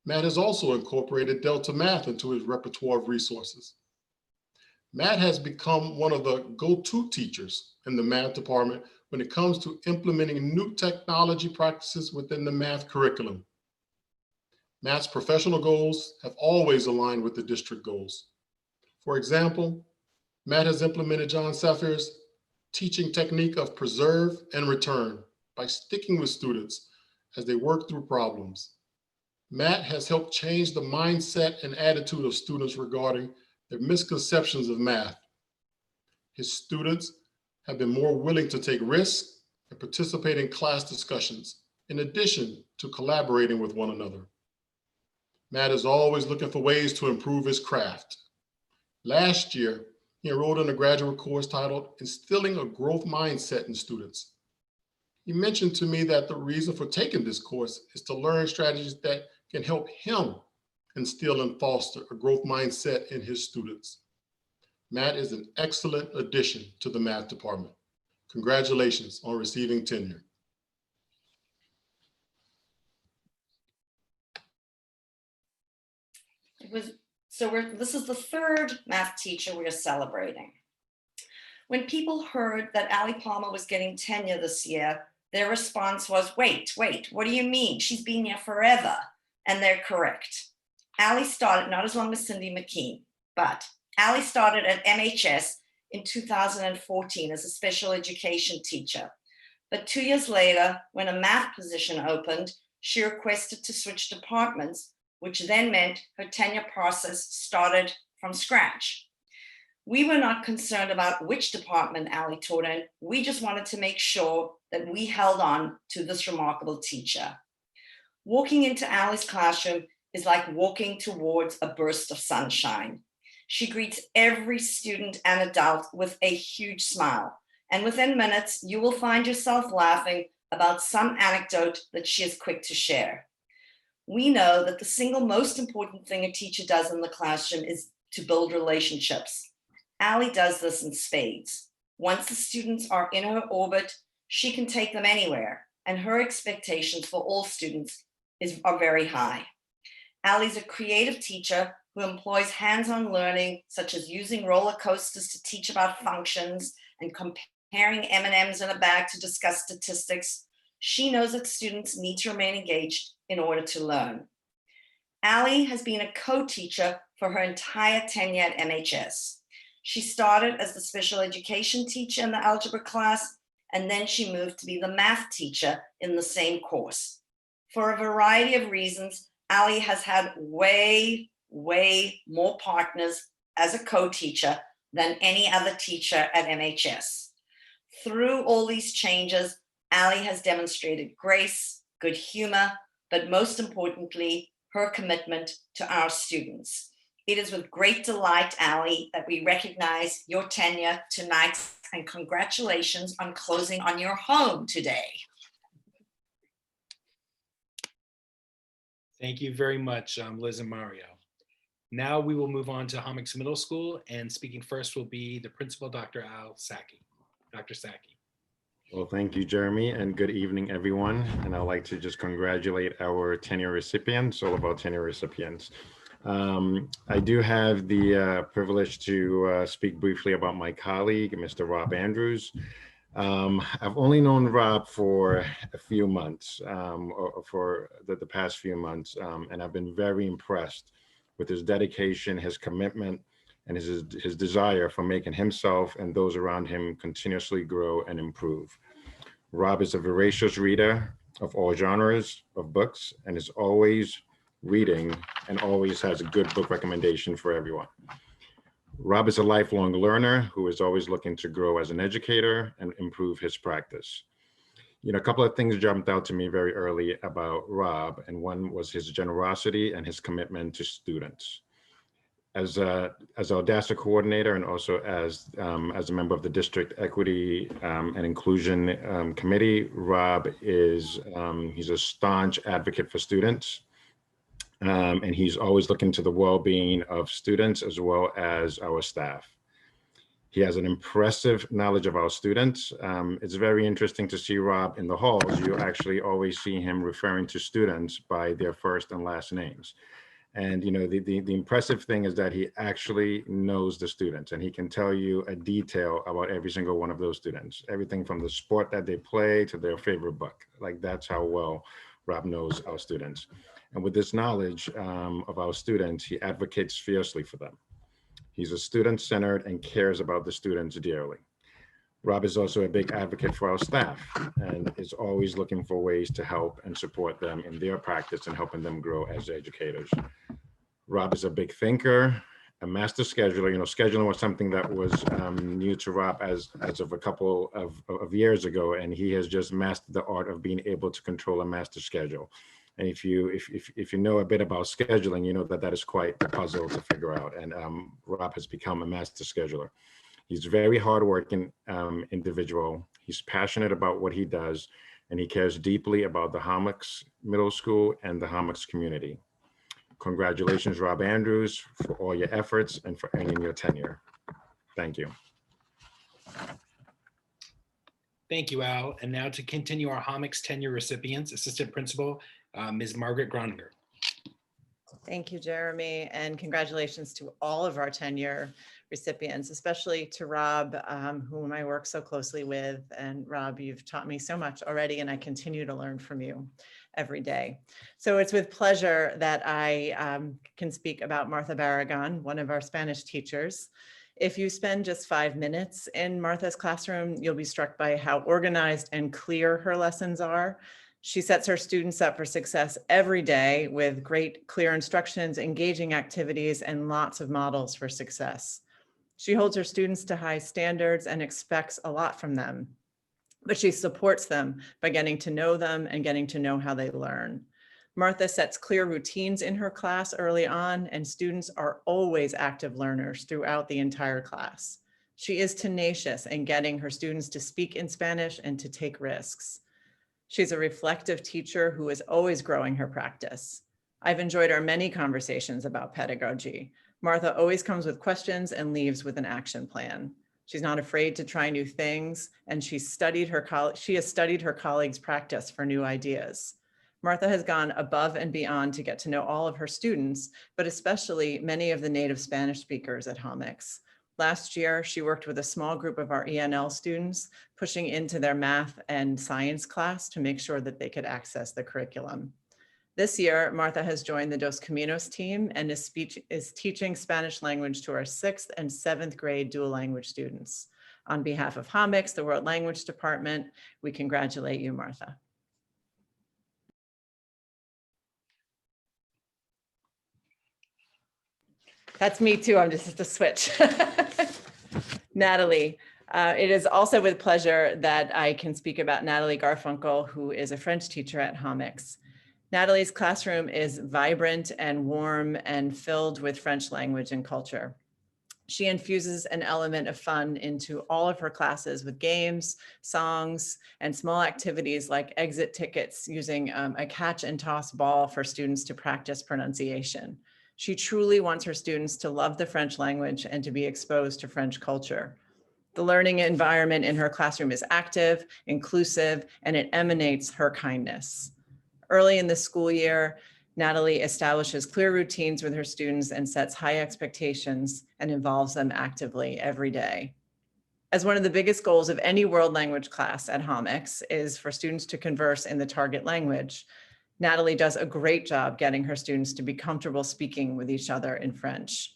Matt has also incorporated Delta Math into his repertoire of resources. Matt has become one of the go-to teachers in the math department when it comes to implementing new technology practices within the math curriculum. Matt's professional goals have always aligned with the district goals. For example, Matt has implemented John Saffir's teaching technique of preserve and return by sticking with students as they work through problems. Matt has helped change the mindset and attitude of students regarding their misconceptions of math. His students have been more willing to take risks and participate in class discussions, in addition to collaborating with one another. Matt is always looking for ways to improve his craft. Last year, he enrolled in a graduate course titled Instilling a Growth Mindset in Students. He mentioned to me that the reason for taking this course is to learn strategies that can help him instill and foster a growth mindset in his students. Matt is an excellent addition to the math department. Congratulations on receiving tenure. This is the third math teacher we are celebrating. When people heard that Allie Palmer was getting tenure this year, their response was, wait, what do you mean? She's been here forever. And they're correct. Allie started not as long as Cindy McKean, but Allie started at MHS in 2014 as a special education teacher. But 2 years later, when a math position opened, she requested to switch departments, which then meant her tenure process started from scratch. We were not concerned about which department Allie taught in. We just wanted to make sure that we held on to this remarkable teacher. Walking into Allie's classroom is like walking towards a burst of sunshine. She greets every student and adult with a huge smile. And within minutes, you will find yourself laughing about some anecdote that she is quick to share. We know that the single most important thing a teacher does in the classroom is to build relationships. Allie does this in spades. Once the students are in her orbit, she can take them anywhere, and her expectations for all students are very high. Allie's a creative teacher who employs hands-on learning, such as using roller coasters to teach about functions and comparing M&Ms in a bag to discuss statistics. She knows that students need to remain engaged in order to learn. Allie has been a co-teacher for her entire tenure at MHS. She started as the special education teacher in the algebra class, and then she moved to be the math teacher in the same course. For a variety of reasons, Allie has had way more partners as a co-teacher than any other teacher at MHS. Through all these changes, Allie has demonstrated grace, good humor, but most importantly, her commitment to our students. It is with great delight, Allie, that we recognize your tenure tonight, and congratulations on closing on your home today. Thank you very much, Liz and Mario. Now we will move on to Homics Middle School, and speaking first will be the principal, Dr. Al Saki. Dr. Saki. Well, thank you, Jeremy, and good evening, everyone. And I'd like to just congratulate our tenure recipients, all of our tenure recipients. I do have the privilege to speak briefly about my colleague, Mr. Rob Andrews. I've only known Rob for a few months, or for the past few months, and I've been very impressed with his dedication, his commitment, and his desire for making himself and those around him continuously grow and improve. Rob is a voracious reader of all genres of books and is always reading and always has a good book recommendation for everyone. Rob is a lifelong learner who is always looking to grow as an educator and improve his practice. You know, a couple of things jumped out to me very early about Rob, and one was his generosity and his commitment to students. As our DASA coordinator and also as a member of the District Equity and Inclusion Committee, Rob is he's a staunch advocate for students, and he's always looking to the well-being of students as well as our staff. He has an impressive knowledge of our students. It's very interesting to see Rob in the halls. You actually always see him referring to students by their first and last names. And you know, the impressive thing is that he actually knows the students and he can tell you a detail about every single one of those students, everything from the sport that they play to their favorite book. Like, that's how well Rob knows our students. And with this knowledge of our students, he advocates fiercely for them. He's a student-centered and cares about the students dearly. Rob is also a big advocate for our staff and is always looking for ways to help and support them in their practice and helping them grow as educators. Rob is a big thinker, a master scheduler. You know, scheduling was something that was new to Rob as of a couple of years ago, and he has just mastered the art of being able to control a master schedule. And if you know a bit about scheduling, you know that is quite a puzzle to figure out. And Rob has become a master scheduler. He's a very hardworking individual. He's passionate about what he does, and he cares deeply about the Homics Middle School and the Homics community. Congratulations, Rob Andrews, for all your efforts and for earning your tenure. Thank you. Thank you, Al. And now to continue our Homics tenure recipients, Assistant Principal, Ms. Margaret Groninger. Thank you, Jeremy, and congratulations to all of our tenure recipients, especially to Rob, whom I work so closely with. And Rob, you've taught me so much already, and I continue to learn from you every day. So it's with pleasure that I can speak about Martha Barragan, one of our Spanish teachers. If you spend just 5 minutes in Martha's classroom, you'll be struck by how organized and clear her lessons are. She sets her students up for success every day with great, clear instructions, engaging activities, and lots of models for success. She holds her students to high standards and expects a lot from them, but she supports them by getting to know them and getting to know how they learn. Martha sets clear routines in her class early on, and students are always active learners throughout the entire class. She is tenacious in getting her students to speak in Spanish and to take risks. She's a reflective teacher who is always growing her practice. I've enjoyed our many conversations about pedagogy. Martha always comes with questions and leaves with an action plan. She's not afraid to try new things, and she has studied her colleagues' practice for new ideas. Martha has gone above and beyond to get to know all of her students, but especially many of the native Spanish speakers at Homics. Last year, she worked with a small group of our ENL students, pushing into their math and science class to make sure that they could access the curriculum. This year, Martha has joined the Dos Caminos team and is teaching Spanish language to our 6th and 7th grade dual language students. On behalf of Homics, the World Language Department, we congratulate you, Martha. That's me too, I'm just a switch. Nathalie. It is also with pleasure that I can speak about Nathalie Garfunkel, who is a French teacher at Homics. Nathalie's classroom is vibrant and warm and filled with French language and culture. She infuses an element of fun into all of her classes with games, songs, and small activities like exit tickets using a catch and toss ball for students to practice pronunciation. She truly wants her students to love the French language and to be exposed to French culture. The learning environment in her classroom is active, inclusive, and it emanates her kindness. Early in the school year, Nathalie establishes clear routines with her students and sets high expectations and involves them actively every day. As one of the biggest goals of any world language class at Homix is for students to converse in the target language, Nathalie does a great job getting her students to be comfortable speaking with each other in French.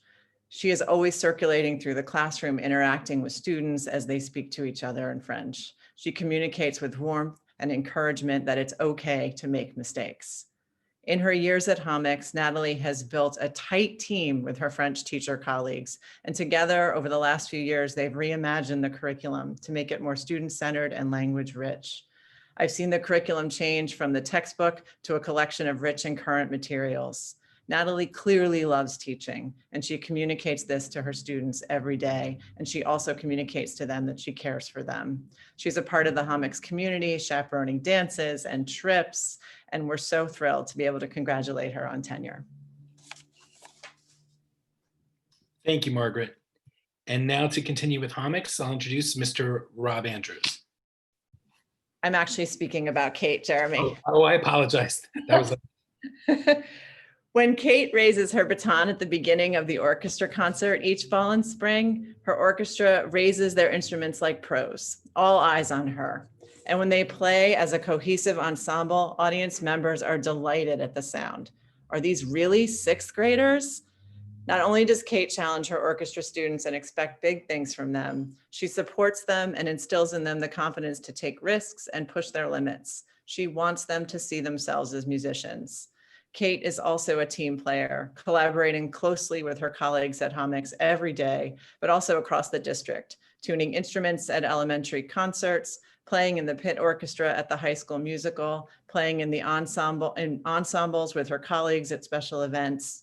She is always circulating through the classroom, interacting with students as they speak to each other in French. She communicates with warmth and encouragement that it's okay to make mistakes. In her years at Homix, Nathalie has built a tight team with her French teacher colleagues, and together over the last few years, they've reimagined the curriculum to make it more student-centered and language-rich. I've seen the curriculum change from the textbook to a collection of rich and current materials. Nathalie clearly loves teaching, and she communicates this to her students every day, and she also communicates to them that she cares for them. She's a part of the Homix community, chaperoning dances and trips, and we're so thrilled to be able to congratulate her on tenure. Thank you, Margaret. And now to continue with Homix, I'll introduce Mr. Rob Andrews. I'm actually speaking about Kate, Jeremy. Oh, I apologize. That was When Kate raises her baton at the beginning of the orchestra concert each fall and spring, her orchestra raises their instruments like pros, all eyes on her. And when they play as a cohesive ensemble, audience members are delighted at the sound. Are these really sixth graders? Not only does Kate challenge her orchestra students and expect big things from them, she supports them and instills in them the confidence to take risks and push their limits. She wants them to see themselves as musicians. Kate is also a team player, collaborating closely with her colleagues at Homix every day, but also across the district, tuning instruments at elementary concerts, playing in the pit orchestra at the high school musical, playing in the ensembles with her colleagues at special events.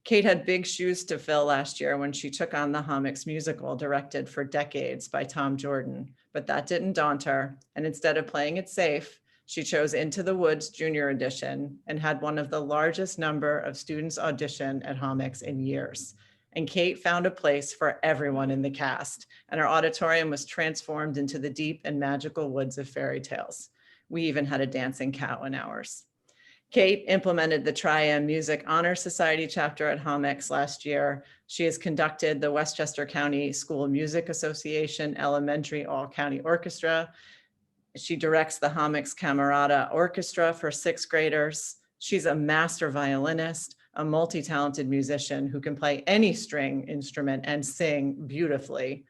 Kate had big shoes to fill last year when she took on the Homix musical, directed for decades by Tom Jordan, but that didn't daunt her, and instead of playing it safe, she chose Into the Woods Junior Edition and had one of the largest number of students audition at Homix in years. And Kate found a place for everyone in the cast, and our auditorium was transformed into the deep and magical woods of fairy tales. We even had a dancing cow in ours. Kate implemented the Tri-M Music Honor Society chapter at Homix last year. She has conducted the Westchester County School Music Association Elementary All-County Orchestra. She directs the Homix Camerata Orchestra for sixth graders. She's a master violinist, a multi-talented musician who can play any string instrument and sing beautifully.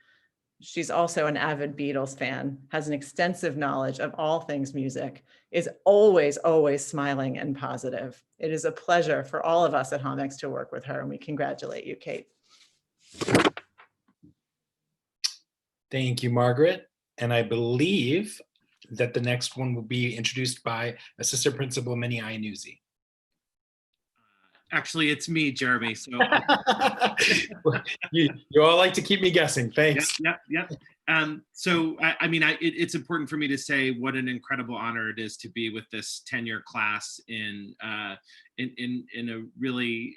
She's also an avid Beatles fan, has an extensive knowledge of all things music, is always, always smiling and positive. It is a pleasure for all of us at Homix to work with her, and we congratulate you, Kate. Thank you, Margaret. And I believe that the next one will be introduced by Assistant Principal Minnie Iannuzzi. Actually, it's me, Jeremy. So you all like to keep me guessing. Thanks. Yep. It's important for me to say what an incredible honor it is to be with this tenure class in a really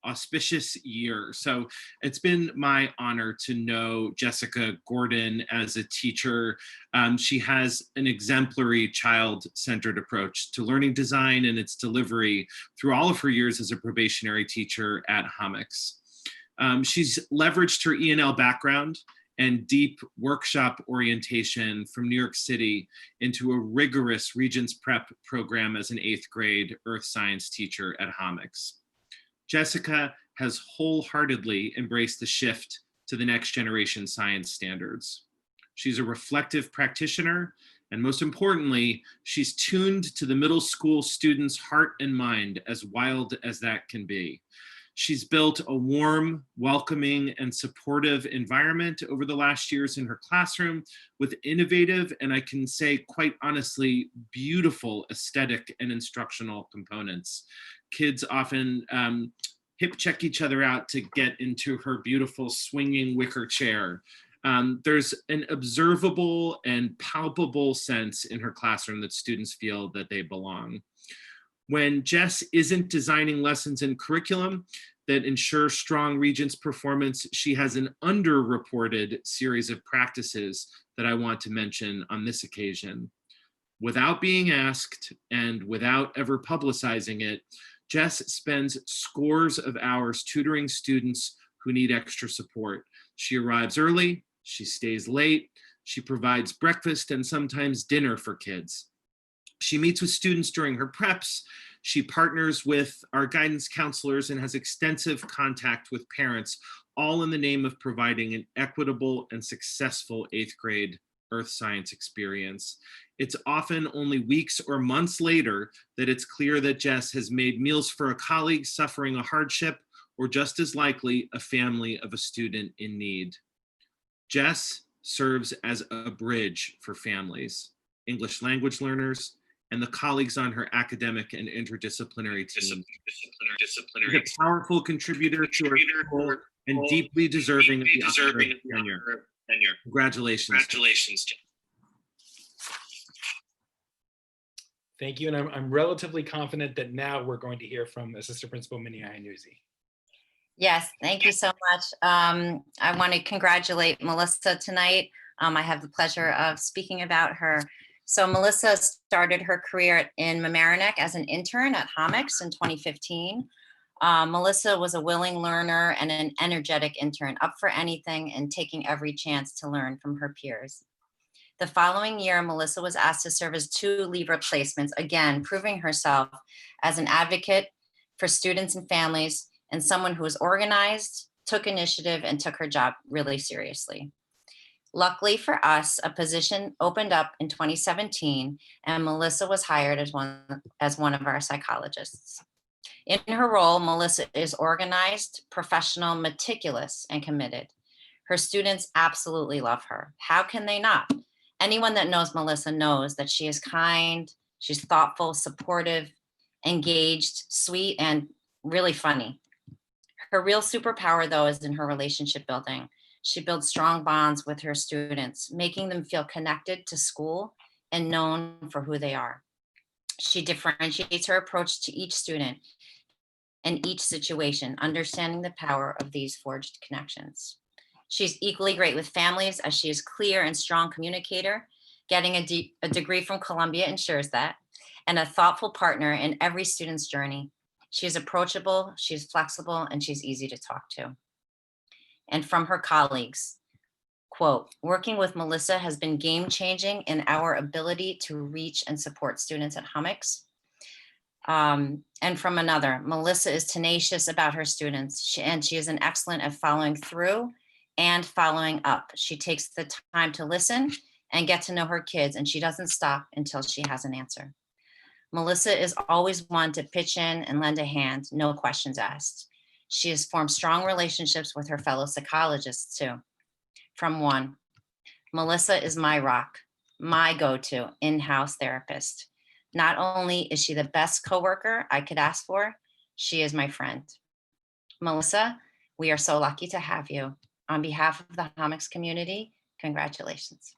auspicious year. So it's been my honor to know Jessica Gordon as a teacher. She has an exemplary child-centered approach to learning design and its delivery through all of her years as a probationary teacher at Homix. She's leveraged her E&L background and deep workshop orientation from New York City into a rigorous Regents Prep program as an 8th grade earth science teacher at Homix. Jessica has wholeheartedly embraced the shift to the next generation science standards. She's a reflective practitioner, and most importantly, she's tuned to the middle school students' heart and mind, as wild as that can be. She's built a warm, welcoming, and supportive environment over the last years in her classroom with innovative, and I can say quite honestly, beautiful aesthetic and instructional components. Kids often hip check each other out to get into her beautiful swinging wicker chair. There's an observable and palpable sense in her classroom that students feel that they belong. When Jess isn't designing lessons and curriculum, that ensure strong Regents performance, she has an underreported series of practices that I want to mention on this occasion. Without being asked and without ever publicizing it, Jess spends scores of hours tutoring students who need extra support. She arrives early, she stays late, she provides breakfast and sometimes dinner for kids. She meets with students during her preps. She partners with our guidance counselors and has extensive contact with parents, all in the name of providing an equitable and successful 8th grade earth science experience. It's often only weeks or months later that it's clear that Jess has made meals for a colleague suffering a hardship, or just as likely, a family of a student in need. Jess serves as a bridge for families, English language learners, and the colleagues on her academic and interdisciplinary team. She's a powerful contributor to our school and deeply deserving of the honor of tenure. Congratulations. Thank you, and I'm relatively confident that now we're going to hear from Assistant Principal Minnie Iannuzzi. Yes, thank you so much. I want to congratulate Melissa tonight. I have the pleasure of speaking about her. So Melissa started her career in Mamaroneck as an intern at Homix in 2015. Melissa was a willing learner and an energetic intern, up for anything and taking every chance to learn from her peers. The following year, Melissa was asked to serve as 2 leave replacements, again, proving herself as an advocate for students and families and someone who was organized, took initiative, and took her job really seriously. Luckily for us, a position opened up in 2017, and Melissa was hired as one of our psychologists. In her role, Melissa is organized, professional, meticulous, and committed. Her students absolutely love her. How can they not? Anyone that knows Melissa knows that she is kind, she's thoughtful, supportive, engaged, sweet, and really funny. Her real superpower, though, is in her relationship building. She builds strong bonds with her students, making them feel connected to school and known for who they are. She differentiates her approach to each student and each situation, understanding the power of these forged connections. She's equally great with families, as she is clear and strong communicator. Getting a degree from Columbia ensures that, and a thoughtful partner in every student's journey. She is approachable, she's flexible, and she's easy to talk to. And from her colleagues, quote, working with Melissa has been game-changing in our ability to reach and support students at Homix. And from another, Melissa is tenacious about her students, and she is an excellent at following through and following up. She takes the time to listen and get to know her kids, and she doesn't stop until she has an answer. Melissa is always one to pitch in and lend a hand, no questions asked. She has formed strong relationships with her fellow psychologists too. From one, Melissa is my rock, my go-to in-house therapist. Not only is she the best coworker I could ask for, she is my friend. Melissa, we are so lucky to have you. On behalf of the Homix community, congratulations.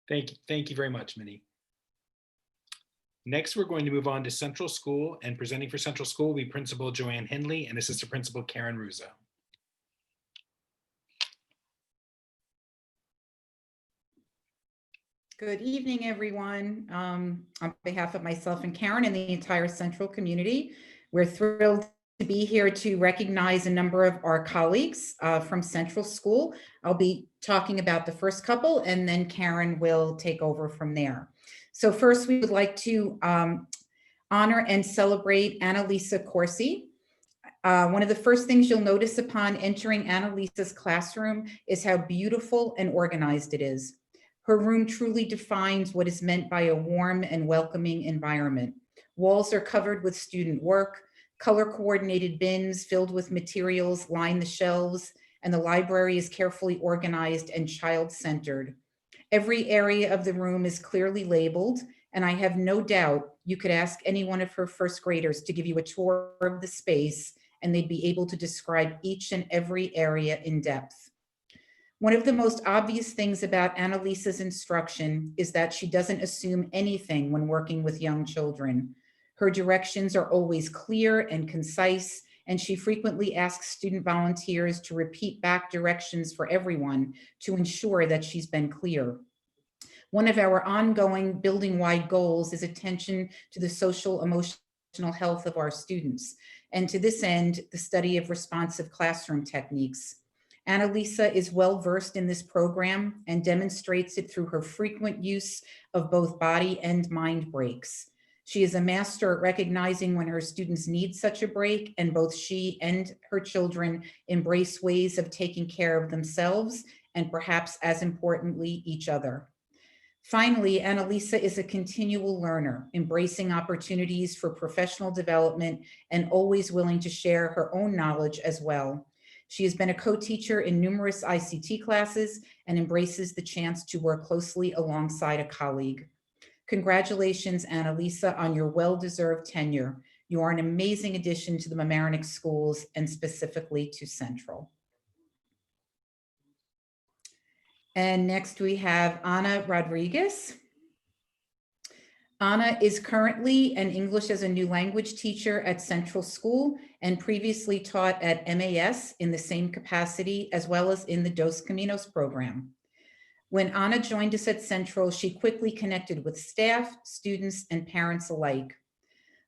Thank you very much, Minnie. Next, we're going to move on to Central School, and presenting for Central School will be Principal Joanne Hindley and Assistant Principal Karen Russo. Good evening, everyone. On behalf of myself and Karen and the entire Central community, we're thrilled to be here to recognize a number of our colleagues from Central School. I'll be talking about the first couple, and then Karen will take over from there. So first, we would like to honor and celebrate Annalisa Corsi. One of the first things you'll notice upon entering Annalisa's classroom is how beautiful and organized it is. Her room truly defines what is meant by a warm and welcoming environment. Walls are covered with student work, color-coordinated bins filled with materials line the shelves, and the library is carefully organized and child-centered. Every area of the room is clearly labeled, and I have no doubt you could ask any one of her first graders to give you a tour of the space, and they'd be able to describe each and every area in depth. One of the most obvious things about Annalisa's instruction is that she doesn't assume anything when working with young children. Her directions are always clear and concise, and she frequently asks student volunteers to repeat back directions for everyone to ensure that she's been clear. One of our ongoing building-wide goals is attention to the social emotional health of our students, and to this end, the study of responsive classroom techniques. Annalisa is well-versed in this program and demonstrates it through her frequent use of both body and mind breaks. She is a master at recognizing when her students need such a break, and both she and her children embrace ways of taking care of themselves and, perhaps as importantly, each other. Finally, Annalisa is a continual learner, embracing opportunities for professional development and always willing to share her own knowledge as well. She has been a co-teacher in numerous ICT classes and embraces the chance to work closely alongside a colleague. Congratulations, Annalisa, on your well-deserved tenure. You are an amazing addition to the Mamaroneck schools and specifically to Central. And next we have Ana Rodriguez. Ana is currently an English as a new language teacher at Central School and previously taught at MAS in the same capacity as well as in the Dos Caminos program. When Ana joined us at Central, she quickly connected with staff, students, and parents alike.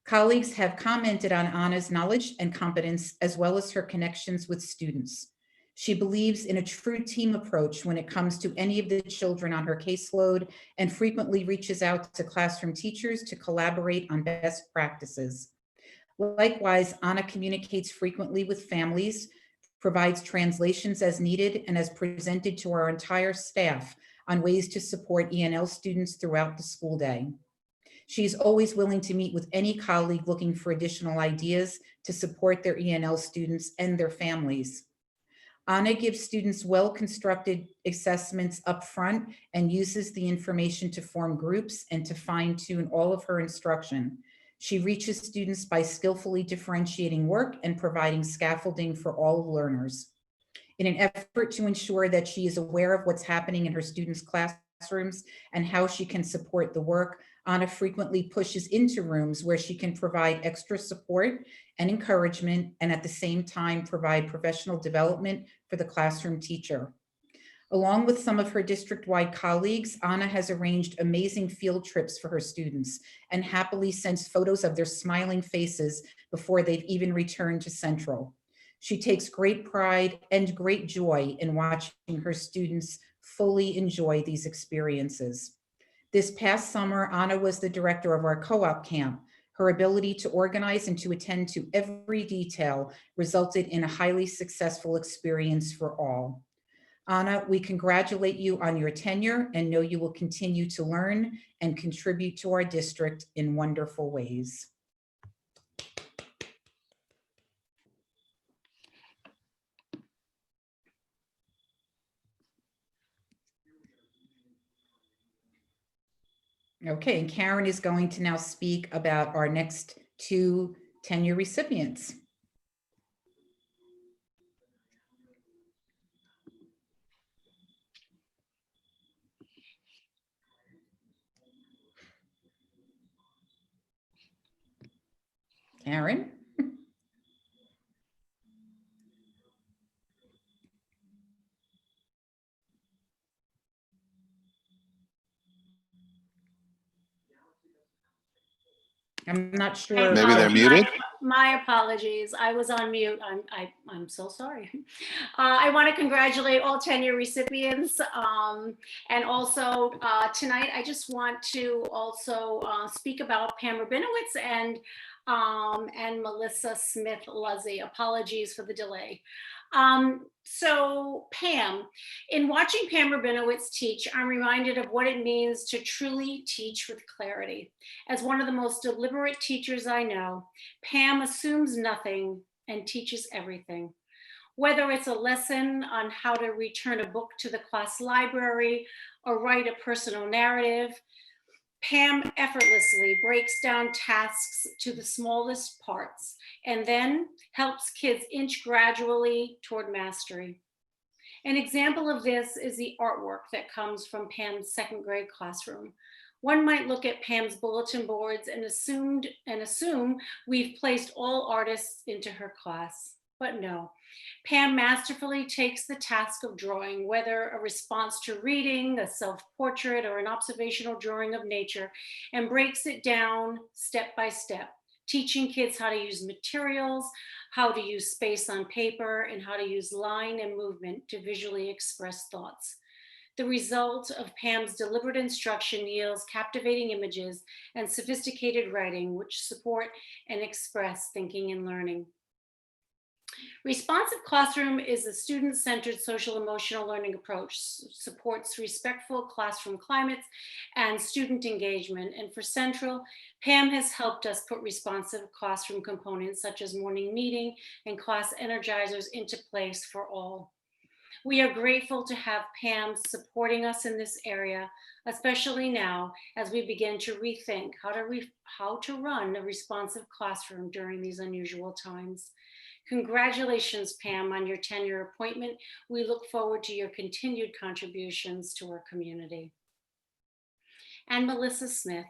Colleagues have commented on Ana's knowledge and competence as well as her connections with students. She believes in a true team approach when it comes to any of the children on her caseload and frequently reaches out to classroom teachers to collaborate on best practices. Likewise, Ana communicates frequently with families, provides translations as needed, and has presented to our entire staff on ways to support ENL students throughout the school day. She's always willing to meet with any colleague looking for additional ideas to support their ENL students and their families. Ana gives students well-constructed assessments up front and uses the information to form groups and to fine-tune all of her instruction. She reaches students by skillfully differentiating work and providing scaffolding for all learners. In an effort to ensure that she is aware of what's happening in her students' classrooms and how she can support the work, Ana frequently pushes into rooms where she can provide extra support and encouragement, and at the same time provide professional development for the classroom teacher. Along with some of her district-wide colleagues, Ana has arranged amazing field trips for her students and happily sends photos of their smiling faces before they've even returned to Central. She takes great pride and great joy in watching her students fully enjoy these experiences. This past summer, Ana was the director of our co-op camp. Her ability to organize and to attend to every detail resulted in a highly successful experience for all. Ana, we congratulate you on your tenure and know you will continue to learn and contribute to our district in wonderful ways. Okay, and Karen is going to now speak about our next two tenure recipients. Karen? I'm not sure. Maybe they're muted. My apologies. I was on mute. I'm so sorry. I want to congratulate all tenure recipients. And also tonight, I just want to also speak about Pam Rabinowitz and Melissa Smith-Luzzy. Apologies for the delay. So Pam, in watching Pam Rabinowitz teach, I'm reminded of what it means to truly teach with clarity. As one of the most deliberate teachers I know, Pam assumes nothing and teaches everything. Whether it's a lesson on how to return a book to the class library or write a personal narrative, Pam effortlessly breaks down tasks to the smallest parts and then helps kids inch gradually toward mastery. An example of this is the artwork that comes from Pam's second grade classroom, One might look at Pam's bulletin boards and assume we've placed all artists into her class, but no. Pam masterfully takes the task of drawing, whether a response to reading, a self-portrait, or an observational drawing of nature, and breaks it down step by step, teaching kids how to use materials, how to use space on paper, and how to use line and movement to visually express thoughts. The result of Pam's deliberate instruction yields captivating images and sophisticated writing, which support and express thinking and learning. Responsive classroom is a student-centered social emotional learning approach, supports respectful classroom climates and student engagement. And for Central, Pam has helped us put responsive classroom components such as morning meeting and class energizers into place for all. We are grateful to have Pam supporting us in this area, especially now as we begin to rethink how to run a responsive classroom during these unusual times. Congratulations, Pam, on your tenure appointment. We look forward to your continued contributions to our community. And Melissa Smith.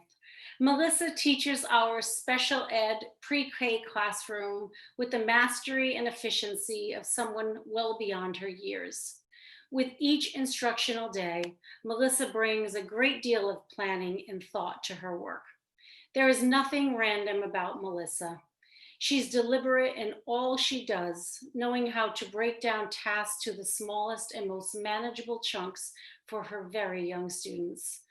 Melissa teaches our special ed pre-K classroom with the mastery and efficiency of someone well beyond her years. With each instructional day, Melissa brings a great deal of planning and thought to her work. There is nothing random about Melissa. She's deliberate in all she does, knowing how to break down tasks to the smallest and most manageable chunks for her very young students.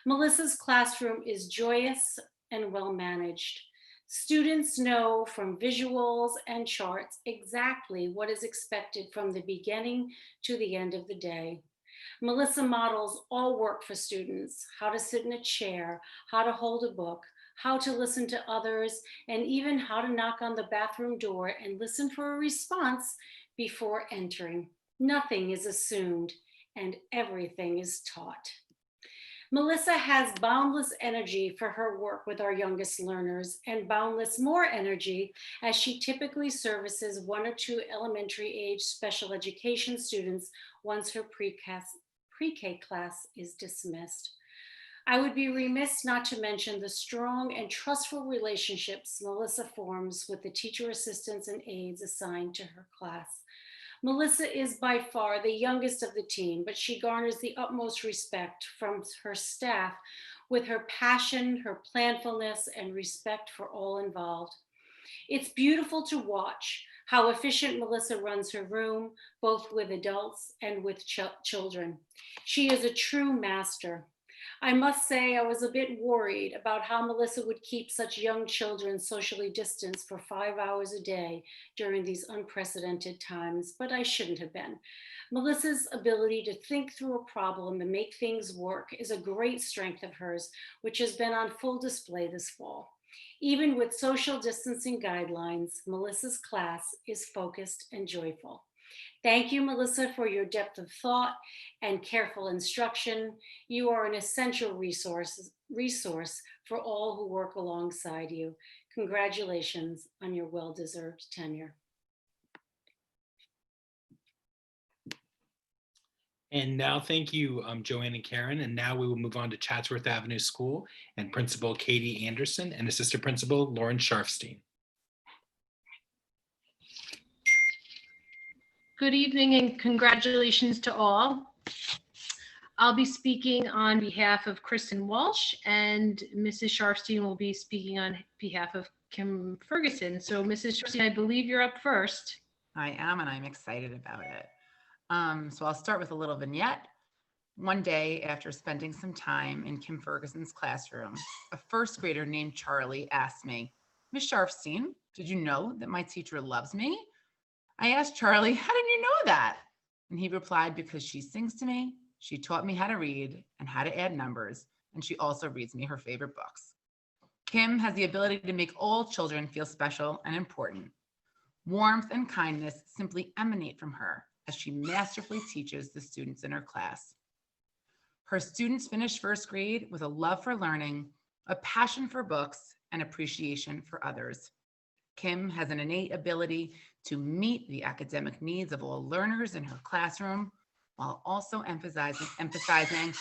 Melissa's classroom is joyous and well managed. Students know from visuals and charts exactly what is expected from the beginning to the end of the day. Melissa models all work for students: how to sit in a chair, how to hold a book, how to listen to others, and even how to knock on the bathroom door and listen for a response before entering. Nothing is assumed and everything is taught. Melissa has boundless energy for her work with our youngest learners and boundless more energy as she typically services 1 or 2 elementary age special education students once her pre-K class is dismissed. I would be remiss not to mention the strong and trustful relationships Melissa forms with the teacher assistants and aides assigned to her class. Melissa is by far the youngest of the team, but she garners the utmost respect from her staff with her passion, her planfulness, and respect for all involved. It's beautiful to watch how efficient Melissa runs her room, both with adults and with children. She is a true master. I must say I was a bit worried about how Melissa would keep such young children socially distanced for 5 hours a day during these unprecedented times, but I shouldn't have been. Melissa's ability to think through a problem and make things work is a great strength of hers, which has been on full display this fall. Even with social distancing guidelines, Melissa's class is focused and joyful. Thank you, Melissa, for your depth of thought and careful instruction. You are an essential resource for all who work alongside you. Congratulations on your well-deserved tenure. And now, thank you, Joanne and Karen. And now we will move on to Chatsworth Avenue School and Principal Katie Anderson and Assistant Principal Lauren Sharfstein. Good evening and congratulations to all. I'll be speaking on behalf of Kristen Walsh, and Mrs. Sharfstein will be speaking on behalf of Kim Ferguson. So Mrs. Sharfstein, I believe you're up first. I am, and I'm excited about it. So I'll start with a little vignette. One day, after spending some time in Kim Ferguson's classroom, a first grader named Charlie asked me, "Miss Sharfstein, did you know that my teacher loves me?" I asked Charlie, "How did you know that?" And he replied, "Because she sings to me, she taught me how to read and how to add numbers, and she also reads me her favorite books." Kim has the ability to make all children feel special and important. Warmth and kindness simply emanate from her as she masterfully teaches the students in her class. Her students finish first grade with a love for learning, a passion for books, and appreciation for others. Kim has an innate ability to meet the academic needs of all learners in her classroom, while also emphasizing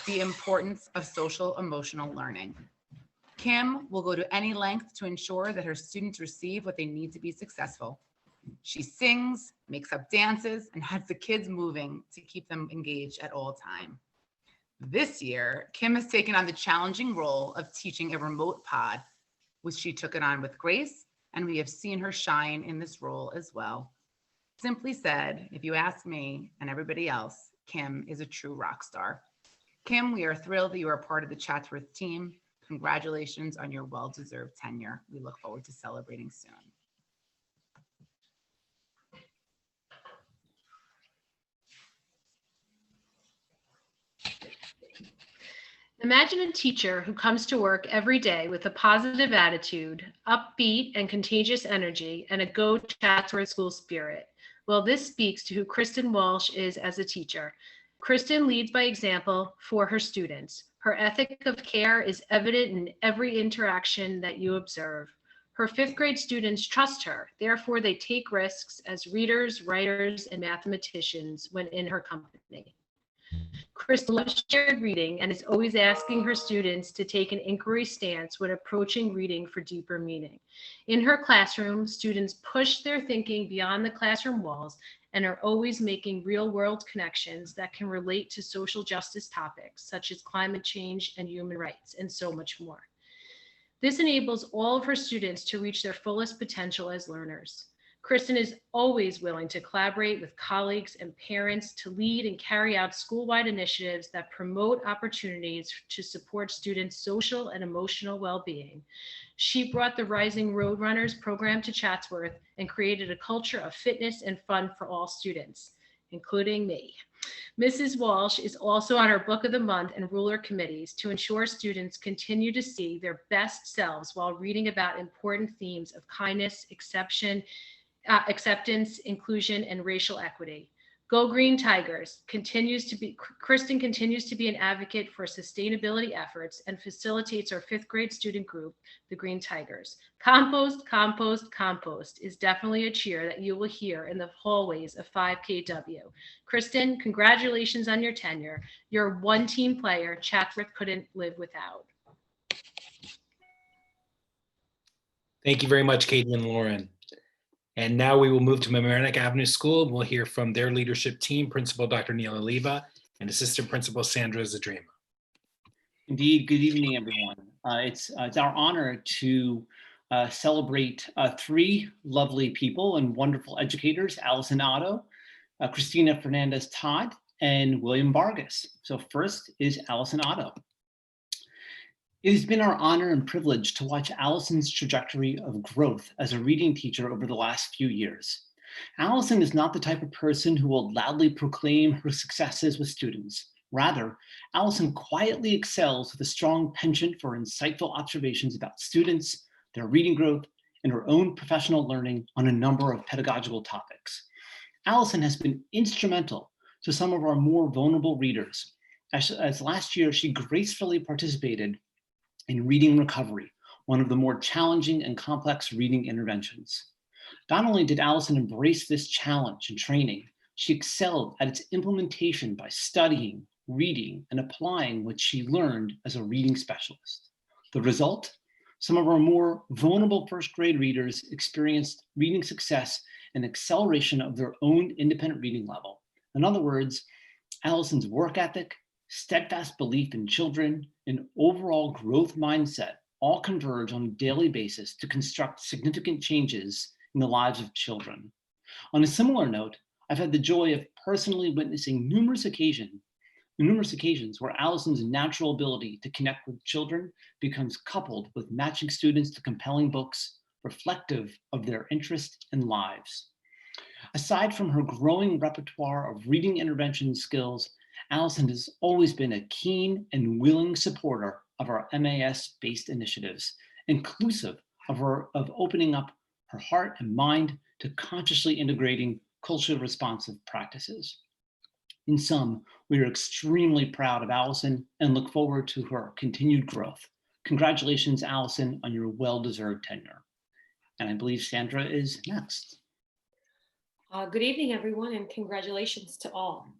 the importance of social emotional learning. Kim will go to any length to ensure that her students receive what they need to be successful. She sings, makes up dances, and has the kids moving to keep them engaged at all time. This year, Kim has taken on the challenging role of teaching a remote pod, which she took it on with grace, and we have seen her shine in this role as well. Simply said, if you ask me and everybody else, Kim is a true rock star. Kim, we are thrilled that you are part of the Chatsworth team. Congratulations on your well-deserved tenure. We look forward to celebrating soon. Imagine a teacher who comes to work every day with a positive attitude, upbeat and contagious energy, and a go Chatsworth school spirit. Well, this speaks to who Kristen Walsh is as a teacher. Kristen leads by example for her students. Her ethic of care is evident in every interaction that you observe. Her fifth grade students trust her. Therefore, they take risks as readers, writers, and mathematicians when in her company. Kristen loves shared reading and is always asking her students to take an inquiry stance when approaching reading for deeper meaning. In her classroom, students push their thinking beyond the classroom walls and are always making real-world connections that can relate to social justice topics such as climate change and human rights, and so much more. This enables all of her students to reach their fullest potential as learners. Kristen is always willing to collaborate with colleagues and parents to lead and carry out school-wide initiatives that promote opportunities to support students' social and emotional well-being. She brought the Rising Roadrunners program to Chatsworth and created a culture of fitness and fun for all students, including me. Mrs. Walsh is also on our Book of the Month and Ruler committees to ensure students continue to see their best selves while reading about important themes of kindness, acceptance, inclusion, and racial equity. Go Green Tigers Kristen continues to be an advocate for sustainability efforts and facilitates our fifth grade student group, the Green Tigers. Compost, compost, compost is definitely a cheer that you will hear in the hallways of 5KW. Kristen, congratulations on your tenure. You're one team player Chatsworth couldn't live without. Thank you very much, Katie and Lauren. And now we will move to Mamaroneck Avenue School. We'll hear from their leadership team, Principal Dr. Neil Oliva and Assistant Principal Sandra Zadrima. Indeed, good evening, everyone. It's our honor to celebrate three lovely people and wonderful educators, Allison Otto, Christina Fernandez-Todd, and William Vargas. So first is Allison Otto. It has been our honor and privilege to watch Allison's trajectory of growth as a reading teacher over the last few years. Allison is not the type of person who will loudly proclaim her successes with students. Rather, Allison quietly excels with a strong penchant for insightful observations about students, their reading growth, and her own professional learning on a number of pedagogical topics. Allison has been instrumental to some of our more vulnerable readers, as last year she gracefully participated in Reading Recovery, one of the more challenging and complex reading interventions. Not only did Allison embrace this challenge and training, she excelled at its implementation by studying, reading, and applying what she learned as a reading specialist. The result? Some of our more vulnerable first grade readers experienced reading success and acceleration of their own independent reading level. In other words, Allison's work ethic, steadfast belief in children, and overall growth mindset all converge on a daily basis to construct significant changes in the lives of children. On a similar note, I've had the joy of personally witnessing numerous occasions where Allison's natural ability to connect with children becomes coupled with matching students to compelling books reflective of their interest and lives. Aside from her growing repertoire of reading intervention skills, Allison has always been a keen and willing supporter of our MAS-based initiatives, inclusive of opening up her heart and mind to consciously integrating culturally responsive practices. In sum, we are extremely proud of Allison and look forward to her continued growth. Congratulations, Allison, on your well-deserved tenure. And I believe Sandra is next. Good evening, everyone, and congratulations to all.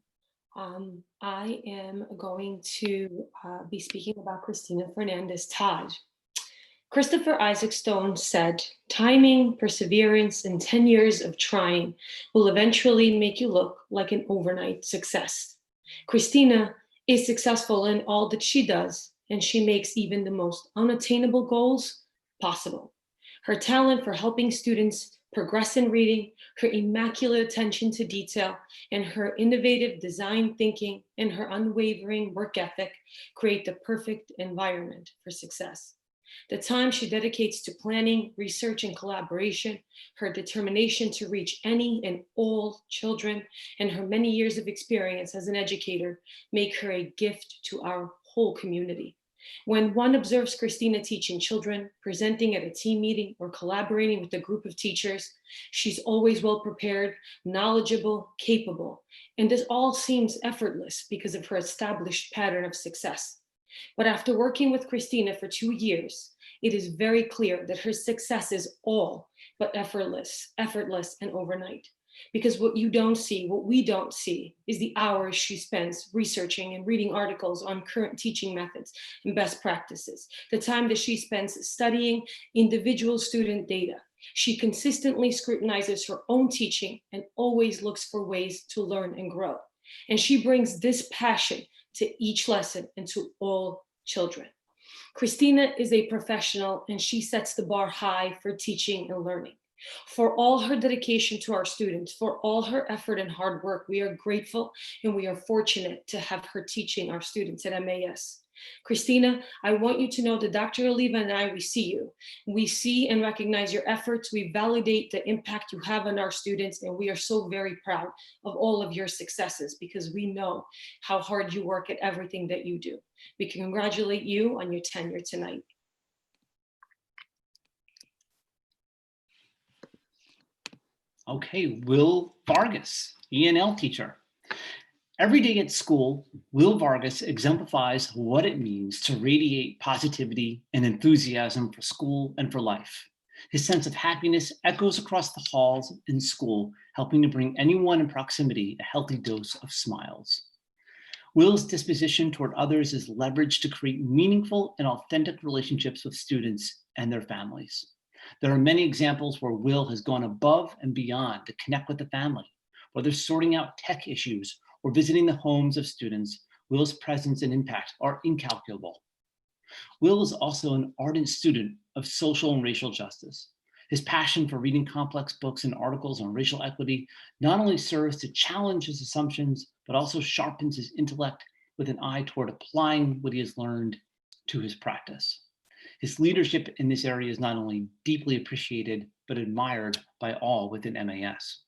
I am going to be speaking about Christina Fernandez Taj. Christopher Isaac Stone said, "Timing, perseverance, and 10 years of trying will eventually make you look like an overnight success." Christina is successful in all that she does, and she makes even the most unattainable goals possible. Her talent for helping students progress in reading, her immaculate attention to detail, and her innovative design thinking and her unwavering work ethic create the perfect environment for success. The time she dedicates to planning, research, and collaboration, her determination to reach any and all children, and her many years of experience as an educator make her a gift to our whole community. When one observes Christina teaching children, presenting at a team meeting, or collaborating with a group of teachers, she's always well prepared, knowledgeable, capable, and this all seems effortless because of her established pattern of success. But after working with Christina for 2 years, it is very clear that her success is all but effortless and overnight. Because what you don't see, what we don't see, is the hours she spends researching and reading articles on current teaching methods and best practices, the time that she spends studying individual student data. She consistently scrutinizes her own teaching and always looks for ways to learn and grow. And she brings this passion to each lesson and to all children. Christina is a professional, and she sets the bar high for teaching and learning. For all her dedication to our students, for all her effort and hard work, we are grateful and we are fortunate to have her teaching our students at MAS. Christina, I want you to know that Dr. Oliva and I, we see you. We see and recognize your efforts. We validate the impact you have on our students, and we are so very proud of all of your successes because we know how hard you work at everything that you do. We congratulate you on your tenure tonight. Okay, Will Vargas, ENL teacher. Every day at school, Will Vargas exemplifies what it means to radiate positivity and enthusiasm for school and for life. His sense of happiness echoes across the halls in school, helping to bring anyone in proximity a healthy dose of smiles. Will's disposition toward others is leveraged to create meaningful and authentic relationships with students and their families. There are many examples where Will has gone above and beyond to connect with the family, whether sorting out tech issues or visiting the homes of students. Will's presence and impact are incalculable. Will is also an ardent student of social and racial justice. His passion for reading complex books and articles on racial equity not only serves to challenge his assumptions, but also sharpens his intellect with an eye toward applying what he has learned to his practice. His leadership in this area is not only deeply appreciated, but admired by all within MAS.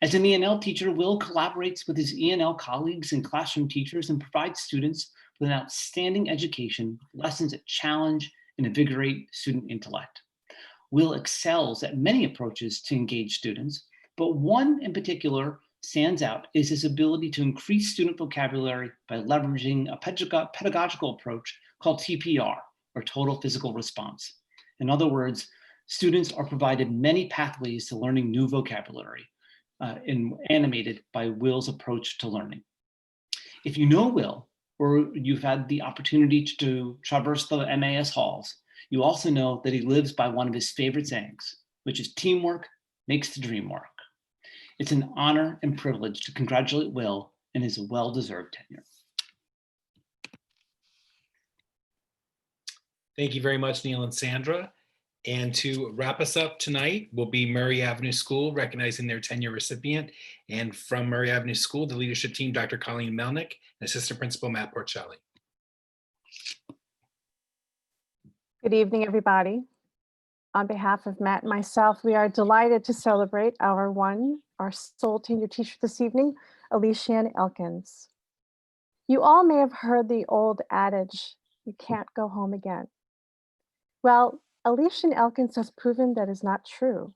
As an ENL teacher, Will collaborates with his ENL colleagues and classroom teachers and provides students with an outstanding education, lessons that challenge and invigorate student intellect. Will excels at many approaches to engage students, but one in particular stands out is his ability to increase student vocabulary by leveraging a pedagogical approach called TPR, or total physical response. In other words, students are provided many pathways to learning new vocabulary, animated by Will's approach to learning. If you know Will, or you've had the opportunity to traverse the MAS halls, you also know that he lives by one of his favorite sayings, which is teamwork makes the dream work. It's an honor and privilege to congratulate Will in his well-deserved tenure. Thank you very much, Neil and Sandra. And to wrap us up tonight will be Murray Avenue School recognizing their tenure recipient. And from Murray Avenue School, the leadership team, Dr. Colleen Melnick and Assistant Principal Matt Porcelli. Good evening, everybody. On behalf of Matt and myself, we are delighted to celebrate our sole tenure teacher this evening, Alicia Elkins. You all may have heard the old adage, you can't go home again. Well, Alicia Elkins has proven that is not true.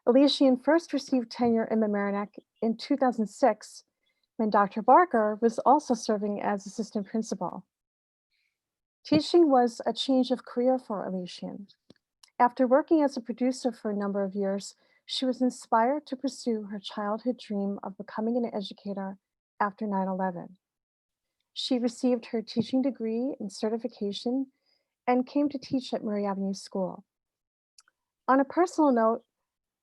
Alicia first received tenure in Mamaroneck in 2006 when Dr. Barker was also serving as assistant principal. Teaching was a change of career for Alicia. After working as a producer for a number of years, She was inspired to pursue her childhood dream of becoming an educator after 9/11. She received her teaching degree and certification and came to teach at Murray Avenue School. On a personal note,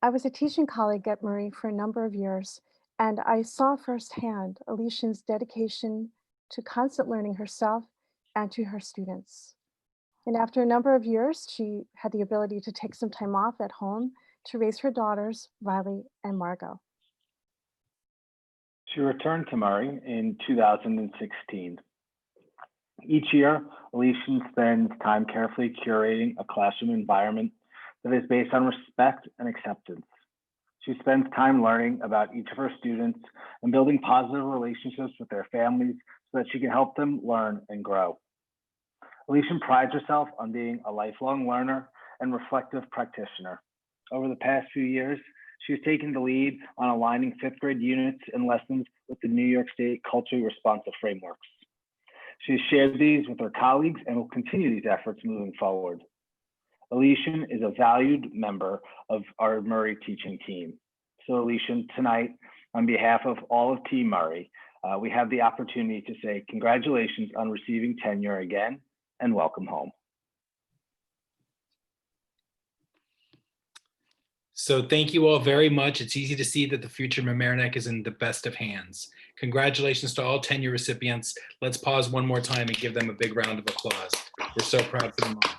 I was a teaching colleague at Murray for a number of years, and I saw firsthand Alicia's dedication to constant learning herself and to her students. And after a number of years, she had the ability to take some time off at home to raise her daughters, Riley and Margot. She returned to Murray in 2016. Each year, Allison spends time carefully curating a classroom environment that is based on respect and acceptance. She spends time learning about each of her students and building positive relationships with their families so that she can help them learn and grow. Allison prides herself on being a lifelong learner and reflective practitioner. Over the past few years, she has taken the lead on aligning fifth grade units and lessons with the New York State culturally responsive frameworks. She has shared these with her colleagues and will continue these efforts moving forward. Allison is a valued member of our Murray teaching team. So Allison, tonight, on behalf of all of Team Murray, we have the opportunity to say congratulations on receiving tenure again and welcome home. So thank you all very much. It's easy to see that the future Mamaroneck is in the best of hands. Congratulations to all tenure recipients. Let's pause one more time and give them a big round of applause. We're so proud for them all.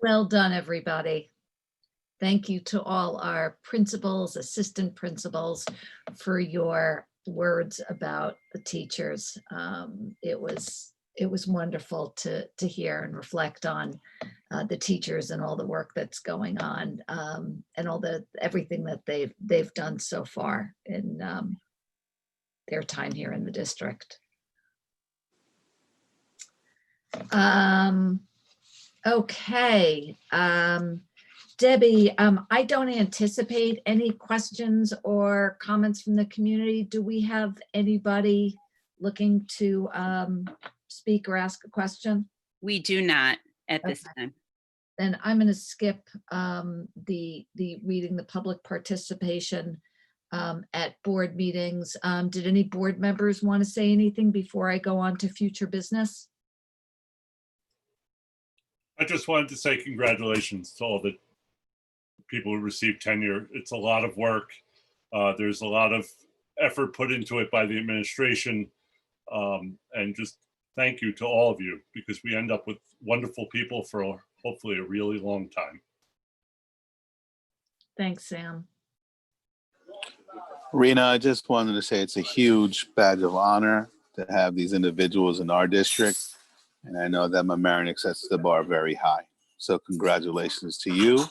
Well done, everybody. Thank you to all our principals, assistant principals for your words about the teachers. It was wonderful to hear and reflect on the teachers and all the work that's going on, and everything that they've done so far in their time here in the district. Okay. Debbie, I don't anticipate any questions or comments from the community. Do we have anybody looking to speak or ask a question? We do not at this time. Then I'm going to skip the reading the public participation at board meetings. Did any board members want to say anything before I go on to future business? I just wanted to say congratulations to all the people who received tenure. It's a lot of work. There's a lot of effort put into it by the administration. And just thank you to all of you, because we end up with wonderful people for hopefully a really long time. Thanks, Sam. Rena, I just wanted to say it's a huge badge of honor to have these individuals in our district. And I know that Mamaroneck sets the bar very high. So congratulations to you.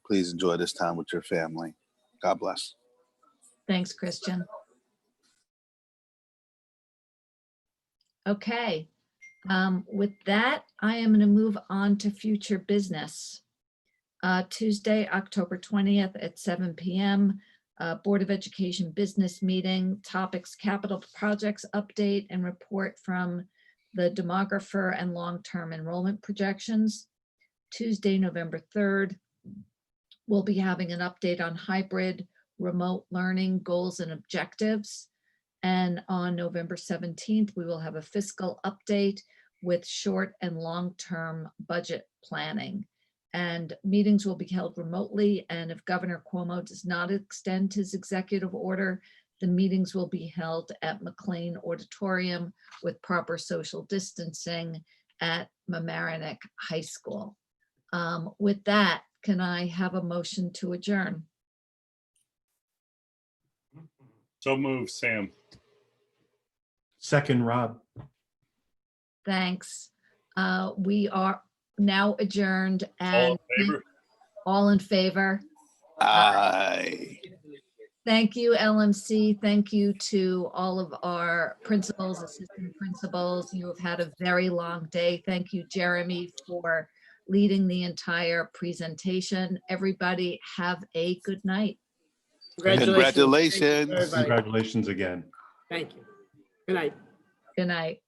Please enjoy this time with your family. God bless. Thanks, Christian. Okay. With that, I am going to move on to future business. Tuesday, October 20th at 7 p.m. Board of Education business meeting. Topics: capital projects update and report from the demographer and long-term enrollment projections. Tuesday, November 3rd, we'll be having an update on hybrid remote learning goals and objectives. And on November 17th, we will have a fiscal update with short and long-term budget planning. And meetings will be held remotely. And if Governor Cuomo does not extend his executive order, the meetings will be held at McKean Auditorium with proper social distancing at Mamaroneck High School. With that, can I have a motion to adjourn? So move, Sam. Second, Rob. Thanks. We are now adjourned, and all in favor? Aye. Thank you, LMC. Thank you to all of our principals, assistant principals. You have had a very long day. Thank you, Jeremy, for leading the entire presentation. Everybody have a good night. Congratulations. Congratulations again. Thank you. Good night. Good night.